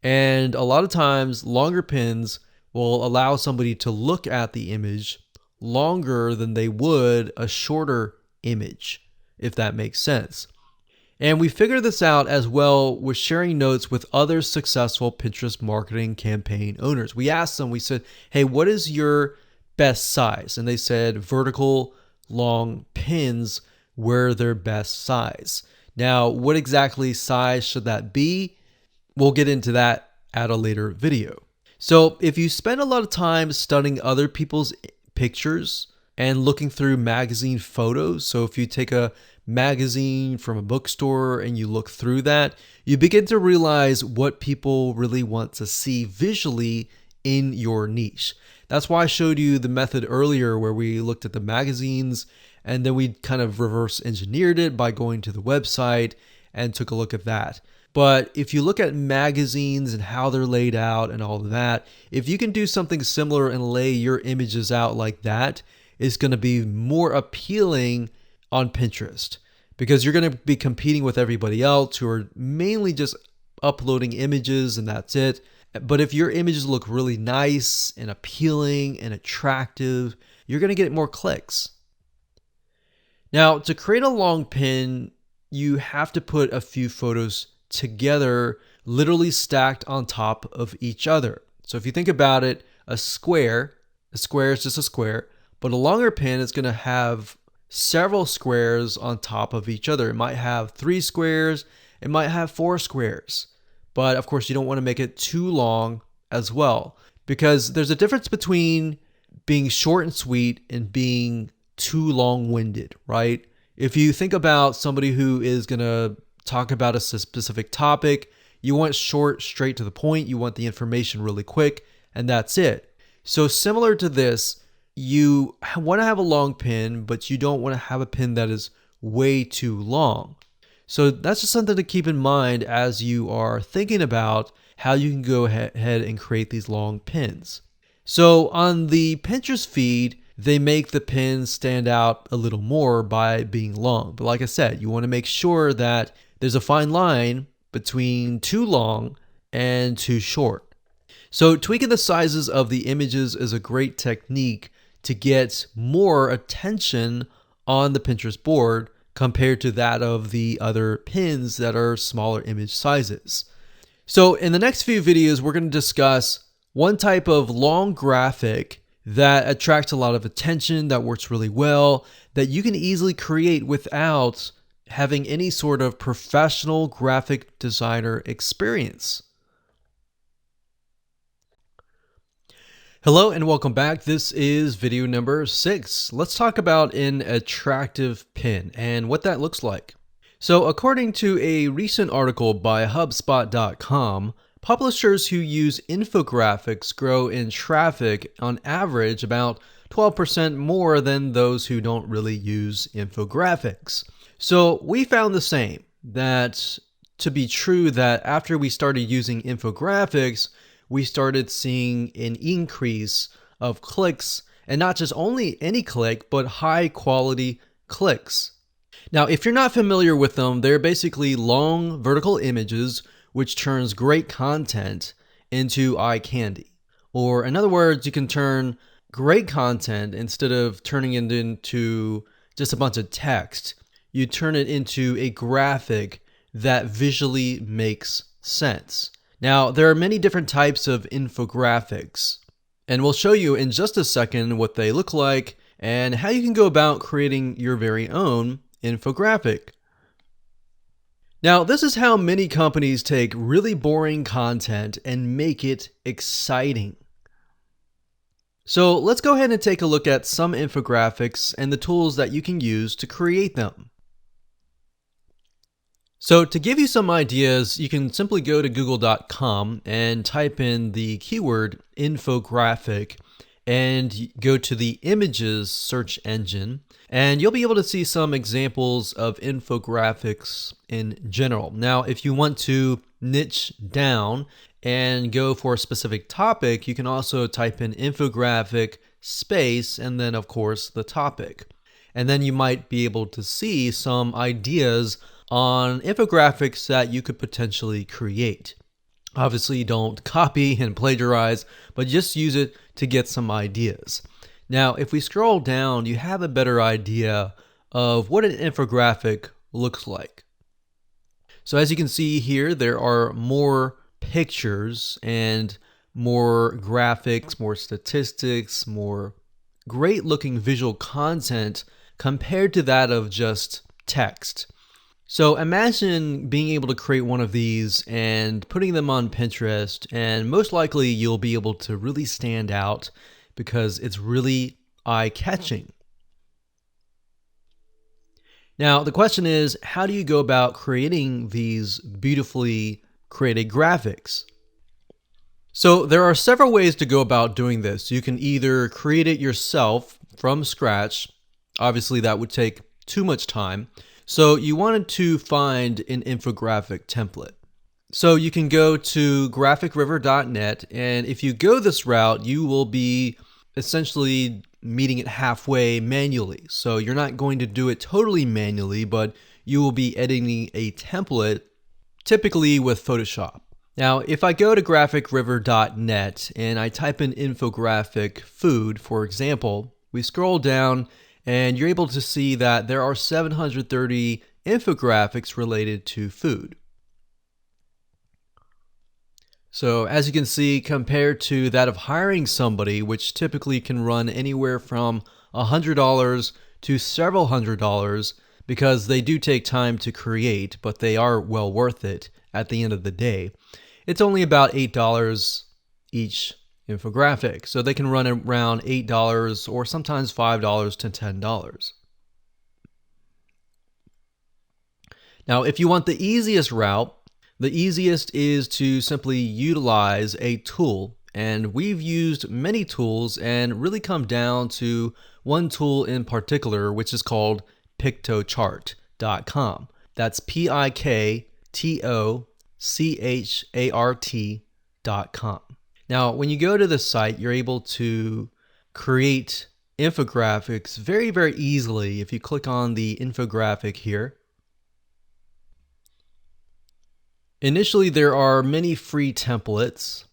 S1: And a lot of times, longer pins will allow somebody to look at the image longer than they would a shorter image, if that makes sense. And we figured this out as well with sharing notes with other successful Pinterest marketing campaign owners. We asked them, we said, hey, what is your best size? And they said vertical long pins were their best size. Now, what exactly size should that be? We'll get into that at a later video. So if you spend a lot of time studying other people's pictures and looking through magazine photos, so if you take a magazine from a bookstore and you look through that, you begin to realize what people really want to see visually in your niche. That's why I showed you the method earlier where we looked at the magazines and then we kind of reverse engineered it by going to the website and took a look at that. But if you look at magazines and how they're laid out and all of that, if you can do something similar and lay your images out like that, it's going to be more appealing on Pinterest because you're going to be competing with everybody else who are mainly just uploading images and that's it. But if your images look really nice and appealing and attractive, you're going to get more clicks. Now, to create a long pin, you have to put a few photos together, literally stacked on top of each other. So if you think about it, a square is just a square, but a longer pin is going to have several squares on top of each other. It might have 3 squares, it might have 4 squares. But of course, you don't want to make it too long as well, because there's a difference between being short and sweet and being too long-winded, right? If you think about somebody who is going to talk about a specific topic, you want short, straight to the point, you want the information really quick, and that's it. So similar to this, you want to have a long pin, but you don't want to have a pin that is way too long. So that's just something to keep in mind as you are thinking about how you can go ahead and create these long pins. So on the Pinterest feed, they make the pins stand out a little more by being long. But like I said, you want to make sure that There's a fine line between too long and too short. So tweaking the sizes of the images is a great technique to get more attention on the Pinterest board compared to that of the other pins that are smaller image sizes. So in the next few videos, we're going to discuss one type of long graphic that attracts a lot of attention, that works really well, that you can easily create without having any sort of professional graphic designer experience. Hello and welcome back. This is video number 6. Let's talk about an attractive pin and what that looks like. So according to a recent article by HubSpot.com, publishers who use infographics grow in traffic on average about 12% more than those who don't really use infographics. So we found the same, that to be true, that after we started using infographics, we started seeing an increase of clicks, and not just only any click, but high quality clicks. Now, if you're not familiar with them, they're basically long vertical images, which turns great content into eye candy. Or in other words, you can turn great content, instead of turning it into just a bunch of text, you turn it into a graphic that visually makes sense. Now, there are many different types of infographics, and we'll show you in just a second what they look like and how you can go about creating your very own infographic. Now, this is how many companies take really boring content and make it exciting. So let's go ahead and take a look at some infographics and the tools that you can use to create them. So to give you some ideas, you can simply go to google.com and type in the keyword infographic and go to the images search engine, and you'll be able to see some examples of infographics in general. Now, if you want to niche down and go for a specific topic, you can also type in infographic space and then of course the topic. And then you might be able to see some ideas on infographics that you could potentially create. Obviously, don't copy and plagiarize, but just use it to get some ideas. Now, if we scroll down, you have a better idea of what an infographic looks like. So as you can see here, there are more pictures and more graphics, more statistics, more great looking visual content compared to that of just text. So imagine being able to create one of these and putting them on Pinterest, and most likely you'll be able to really stand out because it's really eye-catching. Now, the question is, how do you go about creating these beautifully created graphics? So there are several ways to go about doing this. You can either create it yourself from scratch. Obviously, that would take too much time. So you wanted to find an infographic template. So you can go to graphicriver.net, and if you go this route, you will be essentially meeting it halfway manually. So you're not going to do it totally manually, but you will be editing a template, typically with Photoshop. Now, if I go to graphicriver.net and I type in infographic food, for example, we scroll down and you're able to see that there are 730 infographics related to food. So as you can see, compared to that of hiring somebody, which typically can run anywhere from $100 to several $100s, because they do take time to create, but they are well worth it at the end of the day. It's only about $8 each infographic, so they can run around $8 or sometimes $5 to $10. Now, if you want the easiest route, the easiest is to simply utilize a tool, and we've used many tools and really come down to one tool in particular, which is called Piktochart.com. That's Piktochart.com. Now, when you go to the site, you're able to create infographics very easily if you click on the infographic here. Initially, there are many free templates,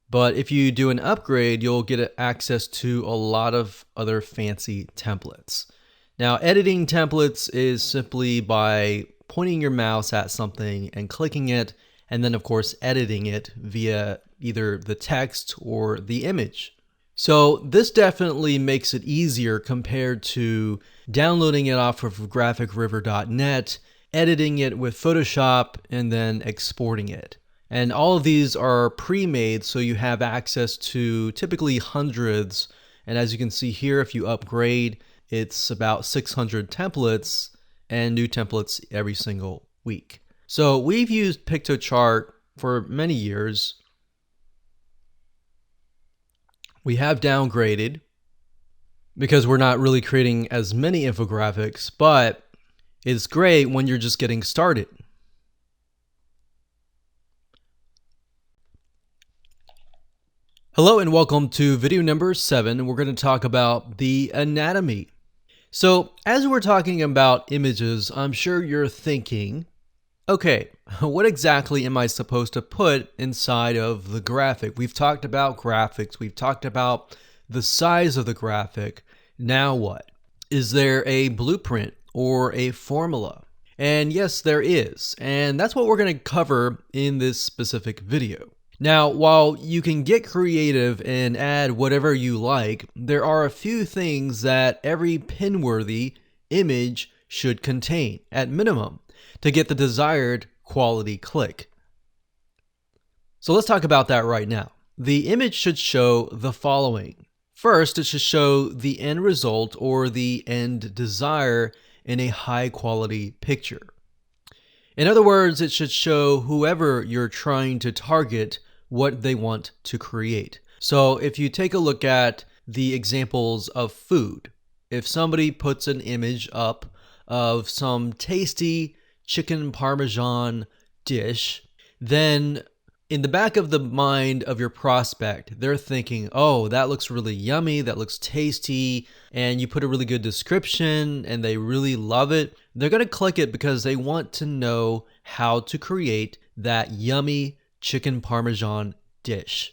S1: but if you do an upgrade, you'll get access to a lot of other fancy templates. Now, editing templates is simply by pointing your mouse at something and clicking it, and then of course editing it via either the text or the image. So this definitely makes it easier compared to downloading it off of GraphicRiver.net, editing it with Photoshop, and then exporting it. And all of these are pre-made, so you have access to typically hundreds. And as you can see here, if you upgrade, it's about 600 templates and new templates every single week. So we've used Piktochart for many years. We have downgraded because we're not really creating as many infographics, but it's great when you're just getting started. Hello and welcome to video number 7. We're going to talk about the anatomy. So as we're talking about images, I'm sure you're thinking, okay, what exactly am I supposed to put inside of the graphic? We've talked about graphics. We've talked about the size of the graphic. Now what? Is there a blueprint or a formula? And yes, there is. And that's what we're going to cover in this specific video. Now, while you can get creative and add whatever you like, there are a few things that every pin-worthy image should contain, at minimum, to get the desired quality click. So let's talk about that right now. The image should show the following. First, it should show the end result or the end desire in a high quality picture. In other words, it should show whoever you're trying to target what they want to create. So if you take a look at the examples of food, if somebody puts an image up of some tasty chicken parmesan dish, then in the back of the mind of your prospect, they're thinking, oh, that looks really yummy, that looks tasty, and you put a really good description and they really love it. They're going to click it because they want to know how to create that yummy chicken parmesan dish.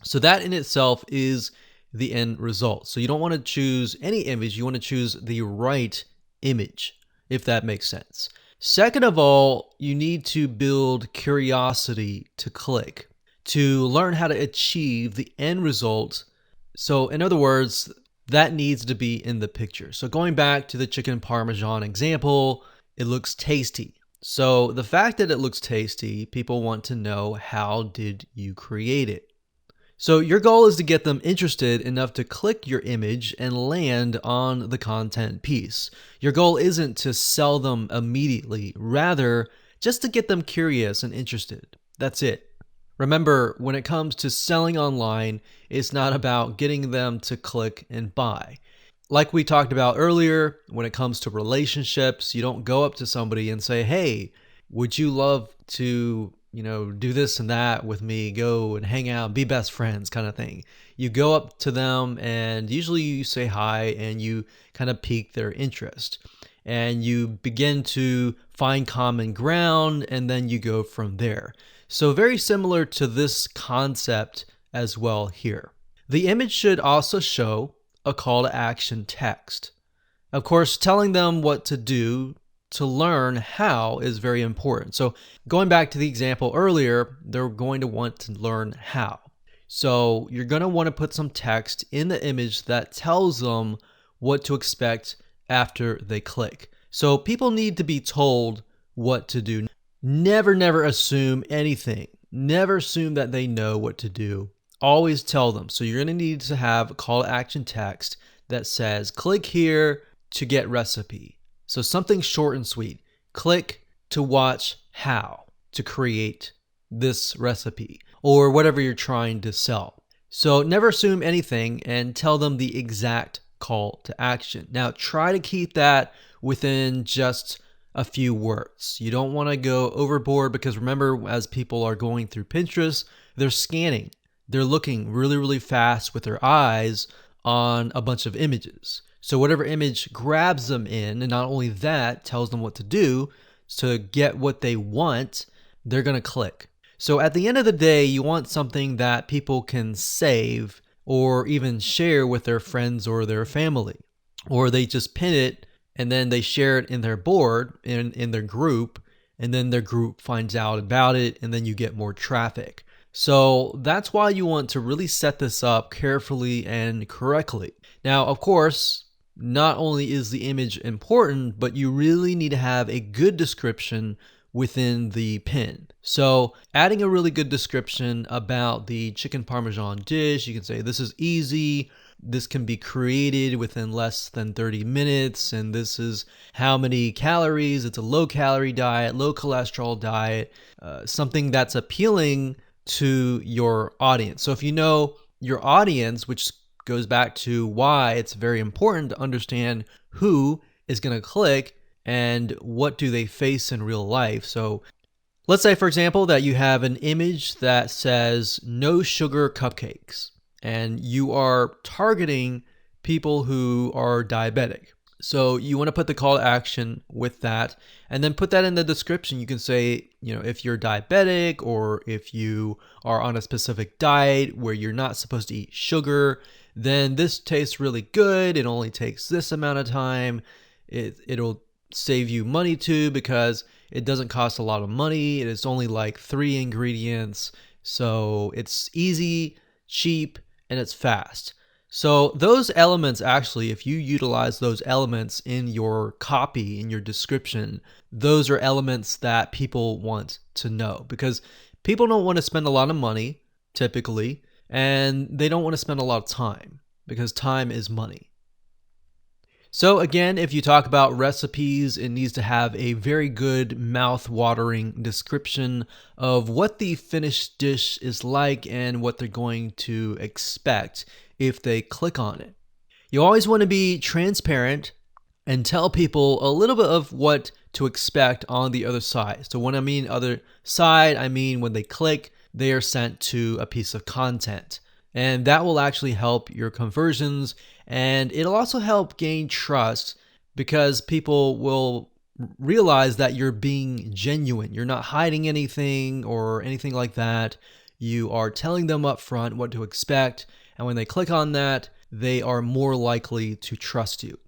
S1: So that in itself is the end result. So you don't want to choose any image, you want to choose the right image, if that makes sense. Second of all, you need to build curiosity to click, to learn how to achieve the end result. So in other words, that needs to be in the picture. So going back to the chicken parmesan example, it looks tasty. So the fact that it looks tasty, people want to know, how did you create it? So your goal is to get them interested enough to click your image and land on the content piece. Your goal isn't to sell them immediately, rather just to get them curious and interested. That's it. Remember, when it comes to selling online, it's not about getting them to click and buy. Like we talked about earlier, when it comes to relationships, you don't go up to somebody and say, hey, would you love to do this and that with me, go and hang out, be best friends kind of thing. You go up to them and usually you say hi and you kind of pique their interest. And you begin to find common ground and then you go from there. So very similar to this concept as well here. The image should also show a call to action text. Of course, telling them what to do to learn how is very important. So going back to the example earlier, they're going to want to learn how. So you're going to want to put some text in the image that tells them what to expect after they click. So people need to be told what to do. Never assume anything. Never assume that they know what to do. Always tell them. So you're going to need to have a call to action text that says, click here to get recipe. So something short and sweet. Click to watch how to create this recipe or whatever you're trying to sell. So never assume anything and tell them the exact call to action. Now try to keep that within just a few words. You don't want to go overboard because remember, as people are going through Pinterest, they're scanning. They're looking really fast with their eyes on a bunch of images. So whatever image grabs them in, and not only that, tells them what to do. to get what they want, they're going to click. So at the end of the day, you want something that people can save or even share with their friends or their family. Or they just pin it and then they share it in their board, in their group, and then their group finds out about it, and then you get more traffic. So that's why you want to really set this up carefully and correctly. Now, of course, not only is the image important, but you really need to have a good description within the pin. So adding a really good description about the chicken parmesan dish, you can say this is easy, this can be created within less than 30 minutes, and this is how many calories. It's a low calorie diet, low cholesterol diet, something that's appealing to your audience. So if you know your audience, which goes back to why it's very important to understand who is going to click and what do they face in real life. So let's say, for example, that you have an image that says no sugar cupcakes, and you are targeting people who are diabetic. So you want to put the call to action with that, and then put that in the description. You can say, if you're diabetic, or if you are on a specific diet where you're not supposed to eat sugar, then this tastes really good. It only takes this amount of time. It'll save you money too, because it doesn't cost a lot of money. It's only like 3 ingredients. So it's easy, cheap, and it's fast. So those elements, actually, if you utilize those elements in your copy, in your description, those are elements that people want to know, because people don't want to spend a lot of money typically, and they don't want to spend a lot of time, because time is money. So again, if you talk about recipes, it needs to have a very good mouth-watering description of what the finished dish is like and what they're going to expect if they click on it. You always want to be transparent and tell people a little bit of what to expect on the other side. So when I mean other side, I mean when they click, they are sent to a piece of content. And that will actually help your conversions, and it'll also help gain trust, because people will realize that you're being genuine. You're not hiding anything or anything like that. You are telling them up front what to expect, and when they click on that, they are more likely to trust you.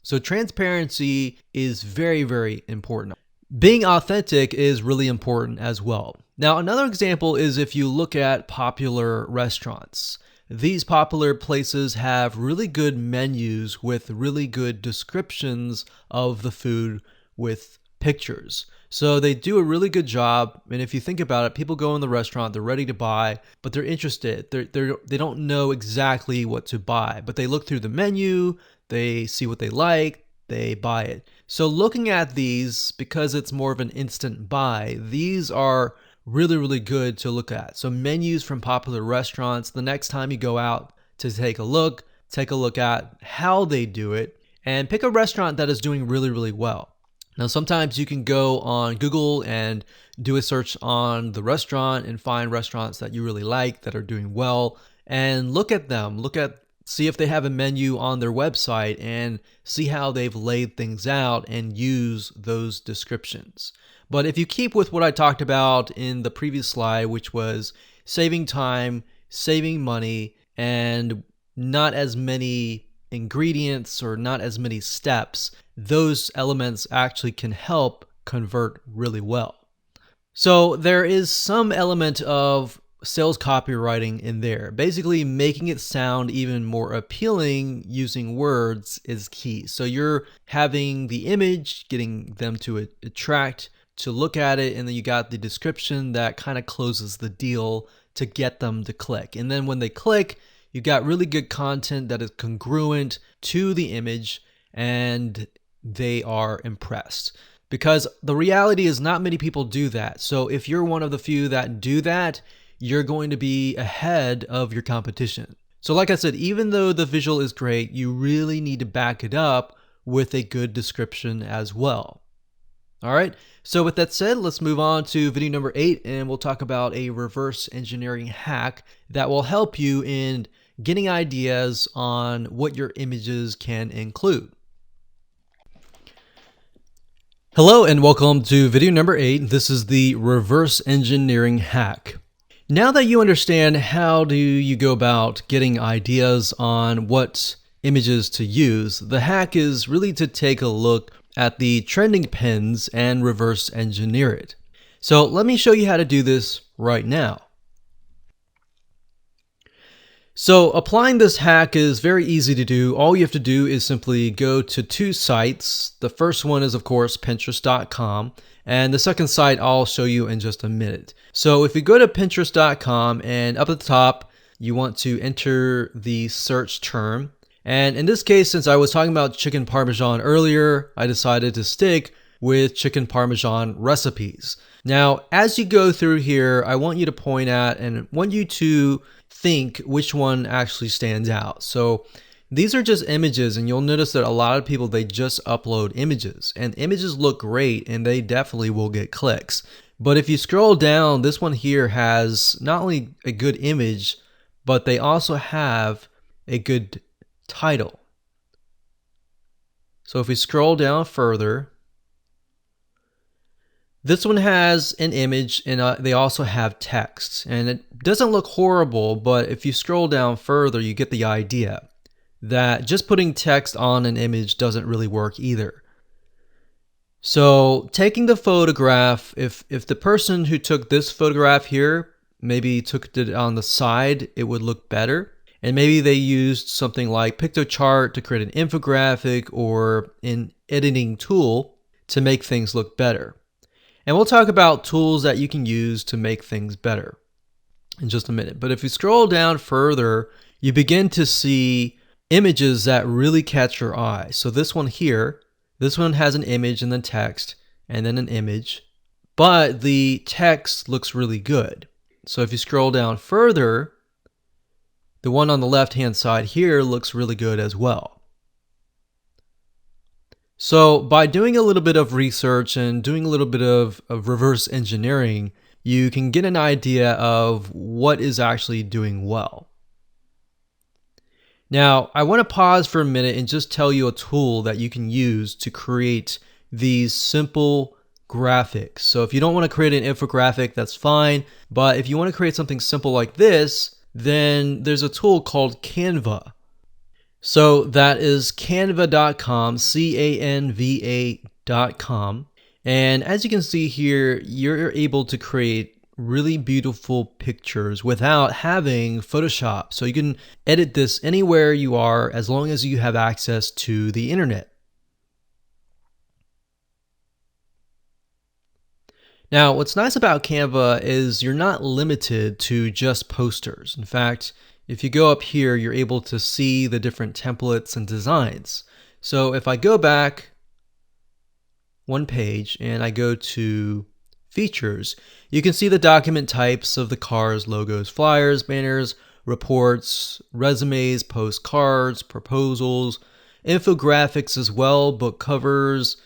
S1: So transparency is very, very important. Being authentic is really important as well. Now, another example is if you look at popular restaurants. These popular places have really good menus with really good descriptions of the food with pictures. So they do a really good job. And if you think about it, people go in the restaurant, they're ready to buy, but they're interested. They don't know exactly what to buy, but they look through the menu, they see what they like, they buy it. So looking at these, because it's more of an instant buy, these are really, really good to look at. So menus from popular restaurants, the next time you go out to take a look at how they do it, and pick a restaurant that is doing really, really well. Now, sometimes you can go on Google and do a search on the restaurant and find restaurants that you really like that are doing well, and look at them, see if they have a menu on their website, and see how they've laid things out and use those descriptions. But if you keep with what I talked about in the previous slide, which was saving time, saving money, and not as many ingredients or not as many steps, those elements actually can help convert really well. So there is some element of sales copywriting in there. Basically, making it sound even more appealing using words is key. So you're having the image, getting them to attract to look at it, and then you got the description that kind of closes the deal to get them to click. And then when they click, you got really good content that is congruent to the image, and they are impressed. Because the reality is not many people do that. So if you're one of the few that do that, you're going to be ahead of your competition. So like I said, even though the visual is great, you really need to back it up with a good description as well. All right, so with that said, let's move on to video number 8, and we'll talk about a reverse engineering hack that will help you in getting ideas on what your images can include. Hello and welcome to video number 8. This is the reverse engineering hack. Now that you understand how do you go about getting ideas on what images to use, the hack is really to take a look at the trending pins and reverse engineer it. So let me show you how to do this right now. So applying this hack is very easy to do. All you have to do is simply go to two sites. The first one is, of course, Pinterest.com. And the second site I'll show you in just a minute. So if you go to Pinterest.com and up at the top, you want to enter the search term. And in this case, since I was talking about chicken parmesan earlier, I decided to stick with chicken parmesan recipes. Now, as you go through here, I want you to point at and want you to think which one actually stands out. So these are just images, and you'll notice that a lot of people, they just upload images, and images look great and they definitely will get clicks. But if you scroll down, this one here has not only a good image, but they also have a good title. So if we scroll down further, this one has an image and they also have text, and it doesn't look horrible, but if you scroll down further, you get the idea that just putting text on an image doesn't really work either. So taking the photograph, if the person who took this photograph here maybe took it on the side, it would look better. And maybe they used something like Piktochart to create an infographic or an editing tool to make things look better. And we'll talk about tools that you can use to make things better in just a minute. But if you scroll down further, you begin to see images that really catch your eye. So this one here, this one has an image and then text and then an image, but the text looks really good. So if you scroll down further, the one on the left-hand side here looks really good as well. So by doing a little bit of research and doing a little bit of reverse engineering, you can get an idea of what is actually doing well. Now, I want to pause for a minute and just tell you a tool that you can use to create these simple graphics. So if you don't want to create an infographic, that's fine. But if you want to create something simple like this, then there's a tool called Canva. So that is canva.com, canva.com. And as you can see here, you're able to create really beautiful pictures without having Photoshop. So you can edit this anywhere you are as long as you have access to the internet. Now, what's nice about Canva is you're not limited to just posters. In fact, if you go up here, you're able to see the different templates and designs. So if I go back one page and I go to features, you can see the document types of the cars, logos, flyers, banners, reports, resumes, postcards, proposals, infographics as well, book covers,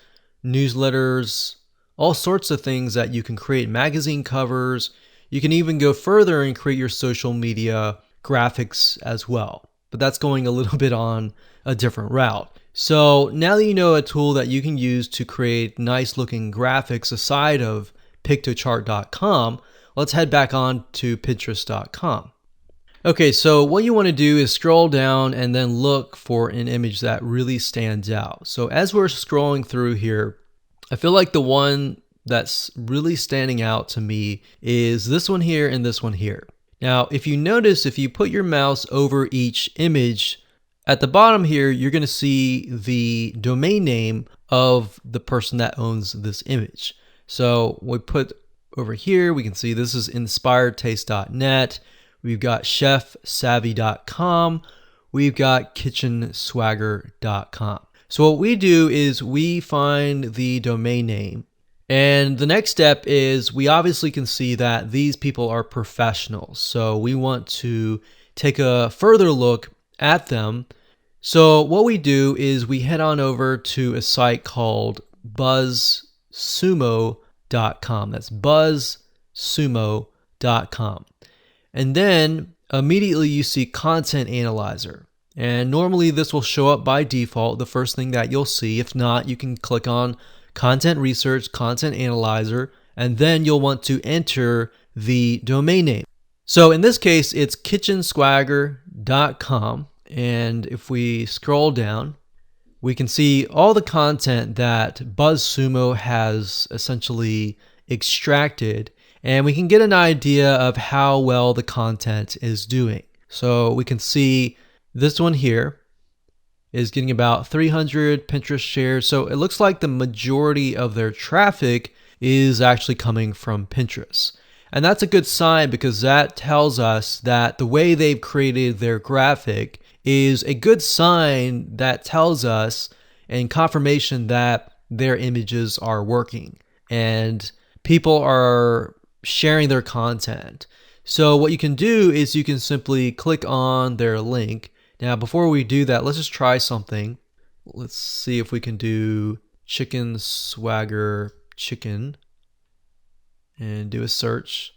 S1: newsletters, all sorts of things that you can create, magazine covers. You can even go further and create your social media graphics as well, but that's going a little bit on a different route. So now that you know a tool that you can use to create nice looking graphics aside of Piktochart.com, let's head back on to Pinterest.com. Okay, so what you want to do is scroll down and then look for an image that really stands out. So as we're scrolling through here, I feel like the one that's really standing out to me is this one here and this one here. Now, if you notice, if you put your mouse over each image, at the bottom here, you're going to see the domain name of the person that owns this image. So we put over here, we can see this is inspiredtaste.net. We've got chefsavvy.com. We've got kitchenswagger.com. So what we do is we find the domain name. And the next step is we obviously can see that these people are professionals. So we want to take a further look at them. So what we do is we head on over to a site called buzzsumo.com. That's buzzsumo.com. And then immediately you see Content Analyzer. And normally this will show up by default, the first thing that you'll see. If not, you can click on content research, content analyzer, and then you'll want to enter the domain name. So in this case, it's kitchenswagger.com. And if we scroll down, we can see all the content that BuzzSumo has essentially extracted, and we can get an idea of how well the content is doing. So we can see this one here is getting about 300 Pinterest shares. So it looks like the majority of their traffic is actually coming from Pinterest. And that's a good sign, because that tells us that the way they've created their graphic is a good sign that tells us and confirmation that their images are working and people are sharing their content. So what you can do is you can simply click on their link. Now, before we do that, let's just try something. Let's see if we can do Chicken Swagger chicken and do a search.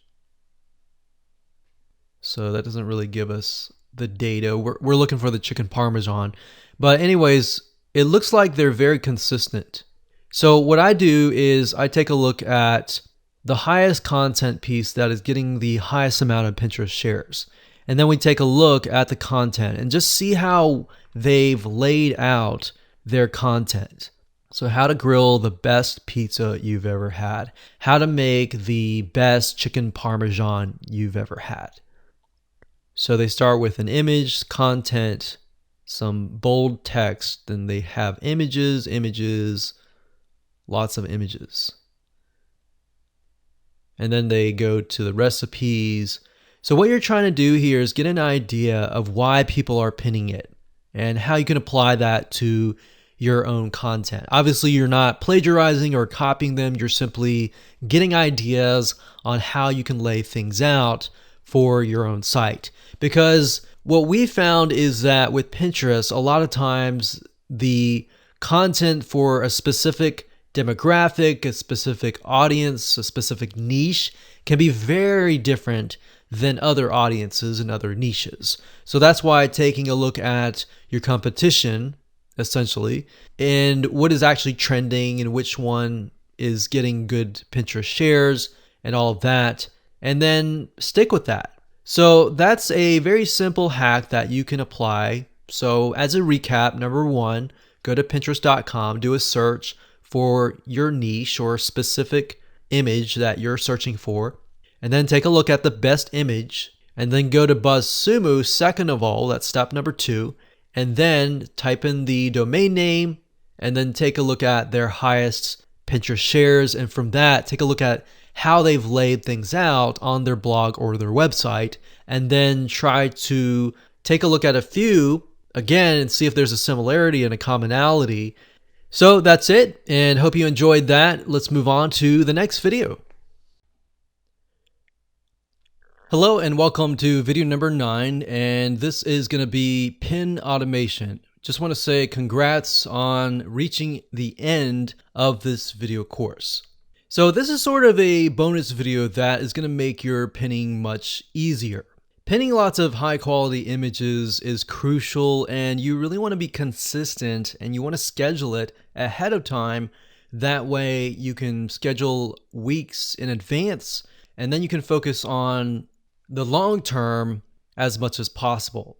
S1: So that doesn't really give us the data. We're looking for the chicken parmesan. But anyways, it looks like they're very consistent. So what I do is I take a look at the highest content piece that is getting the highest amount of Pinterest shares. And then we take a look at the content and just see how they've laid out their content. So how to grill the best pizza you've ever had. How to make the best chicken parmesan you've ever had. So they start with an image, content, some bold text, then they have images, lots of images. And then they go to the recipes. So what you're trying to do here is get an idea of why people are pinning it and how you can apply that to your own content. Obviously, you're not plagiarizing or copying them. You're simply getting ideas on how you can lay things out for your own site. Because what we found is that with Pinterest, a lot of times the content for a specific demographic, a specific audience, a specific niche can be very different than other audiences and other niches. So that's why taking a look at your competition, essentially, and what is actually trending and which one is getting good Pinterest shares and all of that, and then stick with that. So that's a very simple hack that you can apply. So as a recap, number one, go to Pinterest.com, do a search for your niche or specific image that you're searching for, and then take a look at the best image, and then go to BuzzSumo second of all, that's step number two, and then type in the domain name, and then take a look at their highest Pinterest shares, and from that, take a look at how they've laid things out on their blog or their website, and then try to take a look at a few again and see if there's a similarity and a commonality. So that's it, and hope you enjoyed that. Let's move on to the next video. Hello and welcome to video number 9, and this is going to be pin automation. Just want to say congrats on reaching the end of this video course. So this is sort of a bonus video that is going to make your pinning much easier. Pinning lots of high quality images is crucial, and you really want to be consistent and you want to schedule it ahead of time. That way you can schedule weeks in advance, and then you can focus on the long term as much as possible.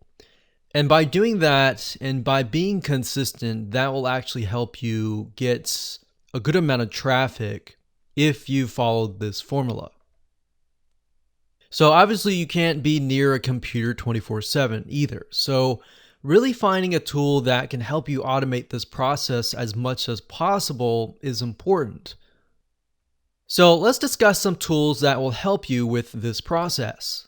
S1: And by doing that and by being consistent, that will actually help you get a good amount of traffic if you followed this formula. So obviously you can't be near a computer 24/7 either. So really finding a tool that can help you automate this process as much as possible is important. So let's discuss some tools that will help you with this process.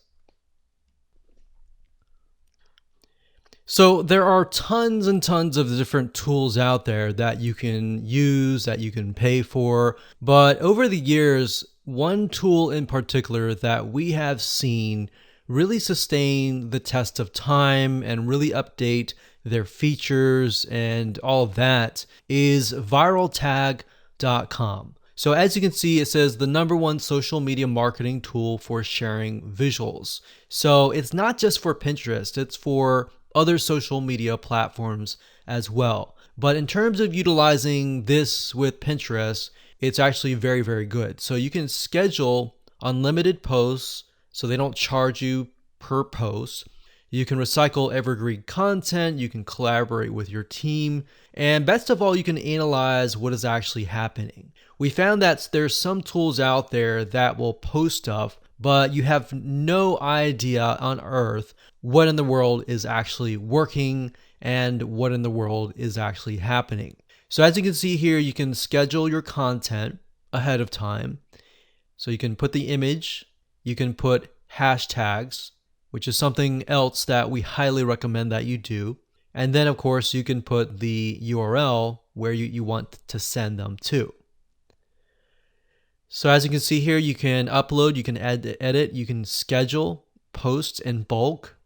S1: So there are tons and tons of different tools out there that you can use, that you can pay for. But over the years, one tool in particular that we have seen really sustain the test of time and really update their features and all of that is viraltag.com. So as you can see, it says the #1 social media marketing tool for sharing visuals. So it's not just for Pinterest, it's for other social media platforms as well. But in terms of utilizing this with Pinterest, it's actually very, very good. So you can schedule unlimited posts so they don't charge you per post. You can recycle evergreen content, you can collaborate with your team, and best of all, you can analyze what is actually happening. We found that there's some tools out there that will post stuff, but you have no idea on earth what in the world is actually working and what in the world is actually happening. So as you can see here, you can schedule your content ahead of time. So you can put the image, you can put hashtags, which is something else that we highly recommend that you do. And then of course you can put the URL where you want to send them to. So as you can see here, you can upload, you can edit, you can schedule posts in bulk.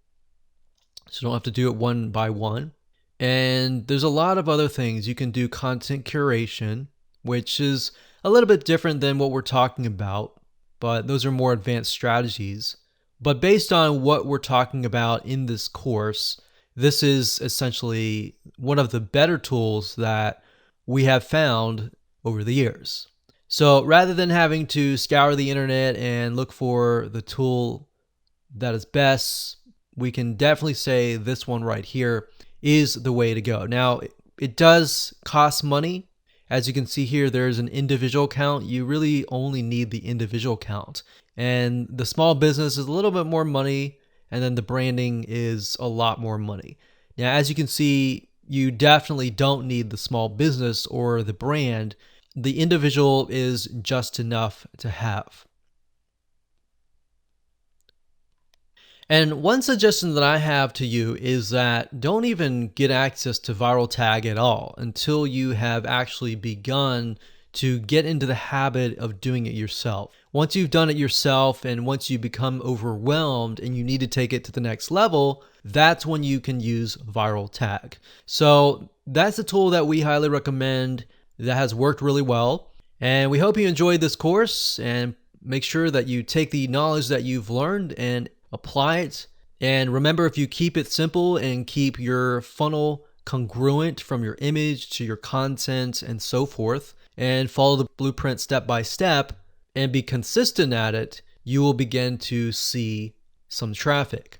S1: So you don't have to do it one by one. And there's a lot of other things. You can do content curation, which is a little bit different than what we're talking about, but those are more advanced strategies. But based on what we're talking about in this course, this is essentially one of the better tools that we have found over the years. So rather than having to scour the internet and look for the tool that is best, we can definitely say this one right here is the way to go. Now, it does cost money. As you can see here, there's an individual count. You really only need the individual count. And the small business is a little bit more money, and then the branding is a lot more money. Now, as you can see, you definitely don't need the small business or the brand. The individual is just enough to have. And one suggestion that I have to you is that don't even get access to Viral Tag at all until you have actually begun to get into the habit of doing it yourself. Once you've done it yourself and once you become overwhelmed and you need to take it to the next level, that's when you can use Viral Tag. So that's a tool that we highly recommend that has worked really well. And we hope you enjoyed this course, and make sure that you take the knowledge that you've learned and apply it. And remember, if you keep it simple and keep your funnel congruent from your image to your content and so forth, and follow the blueprint step by step and be consistent at it, you will begin to see some traffic.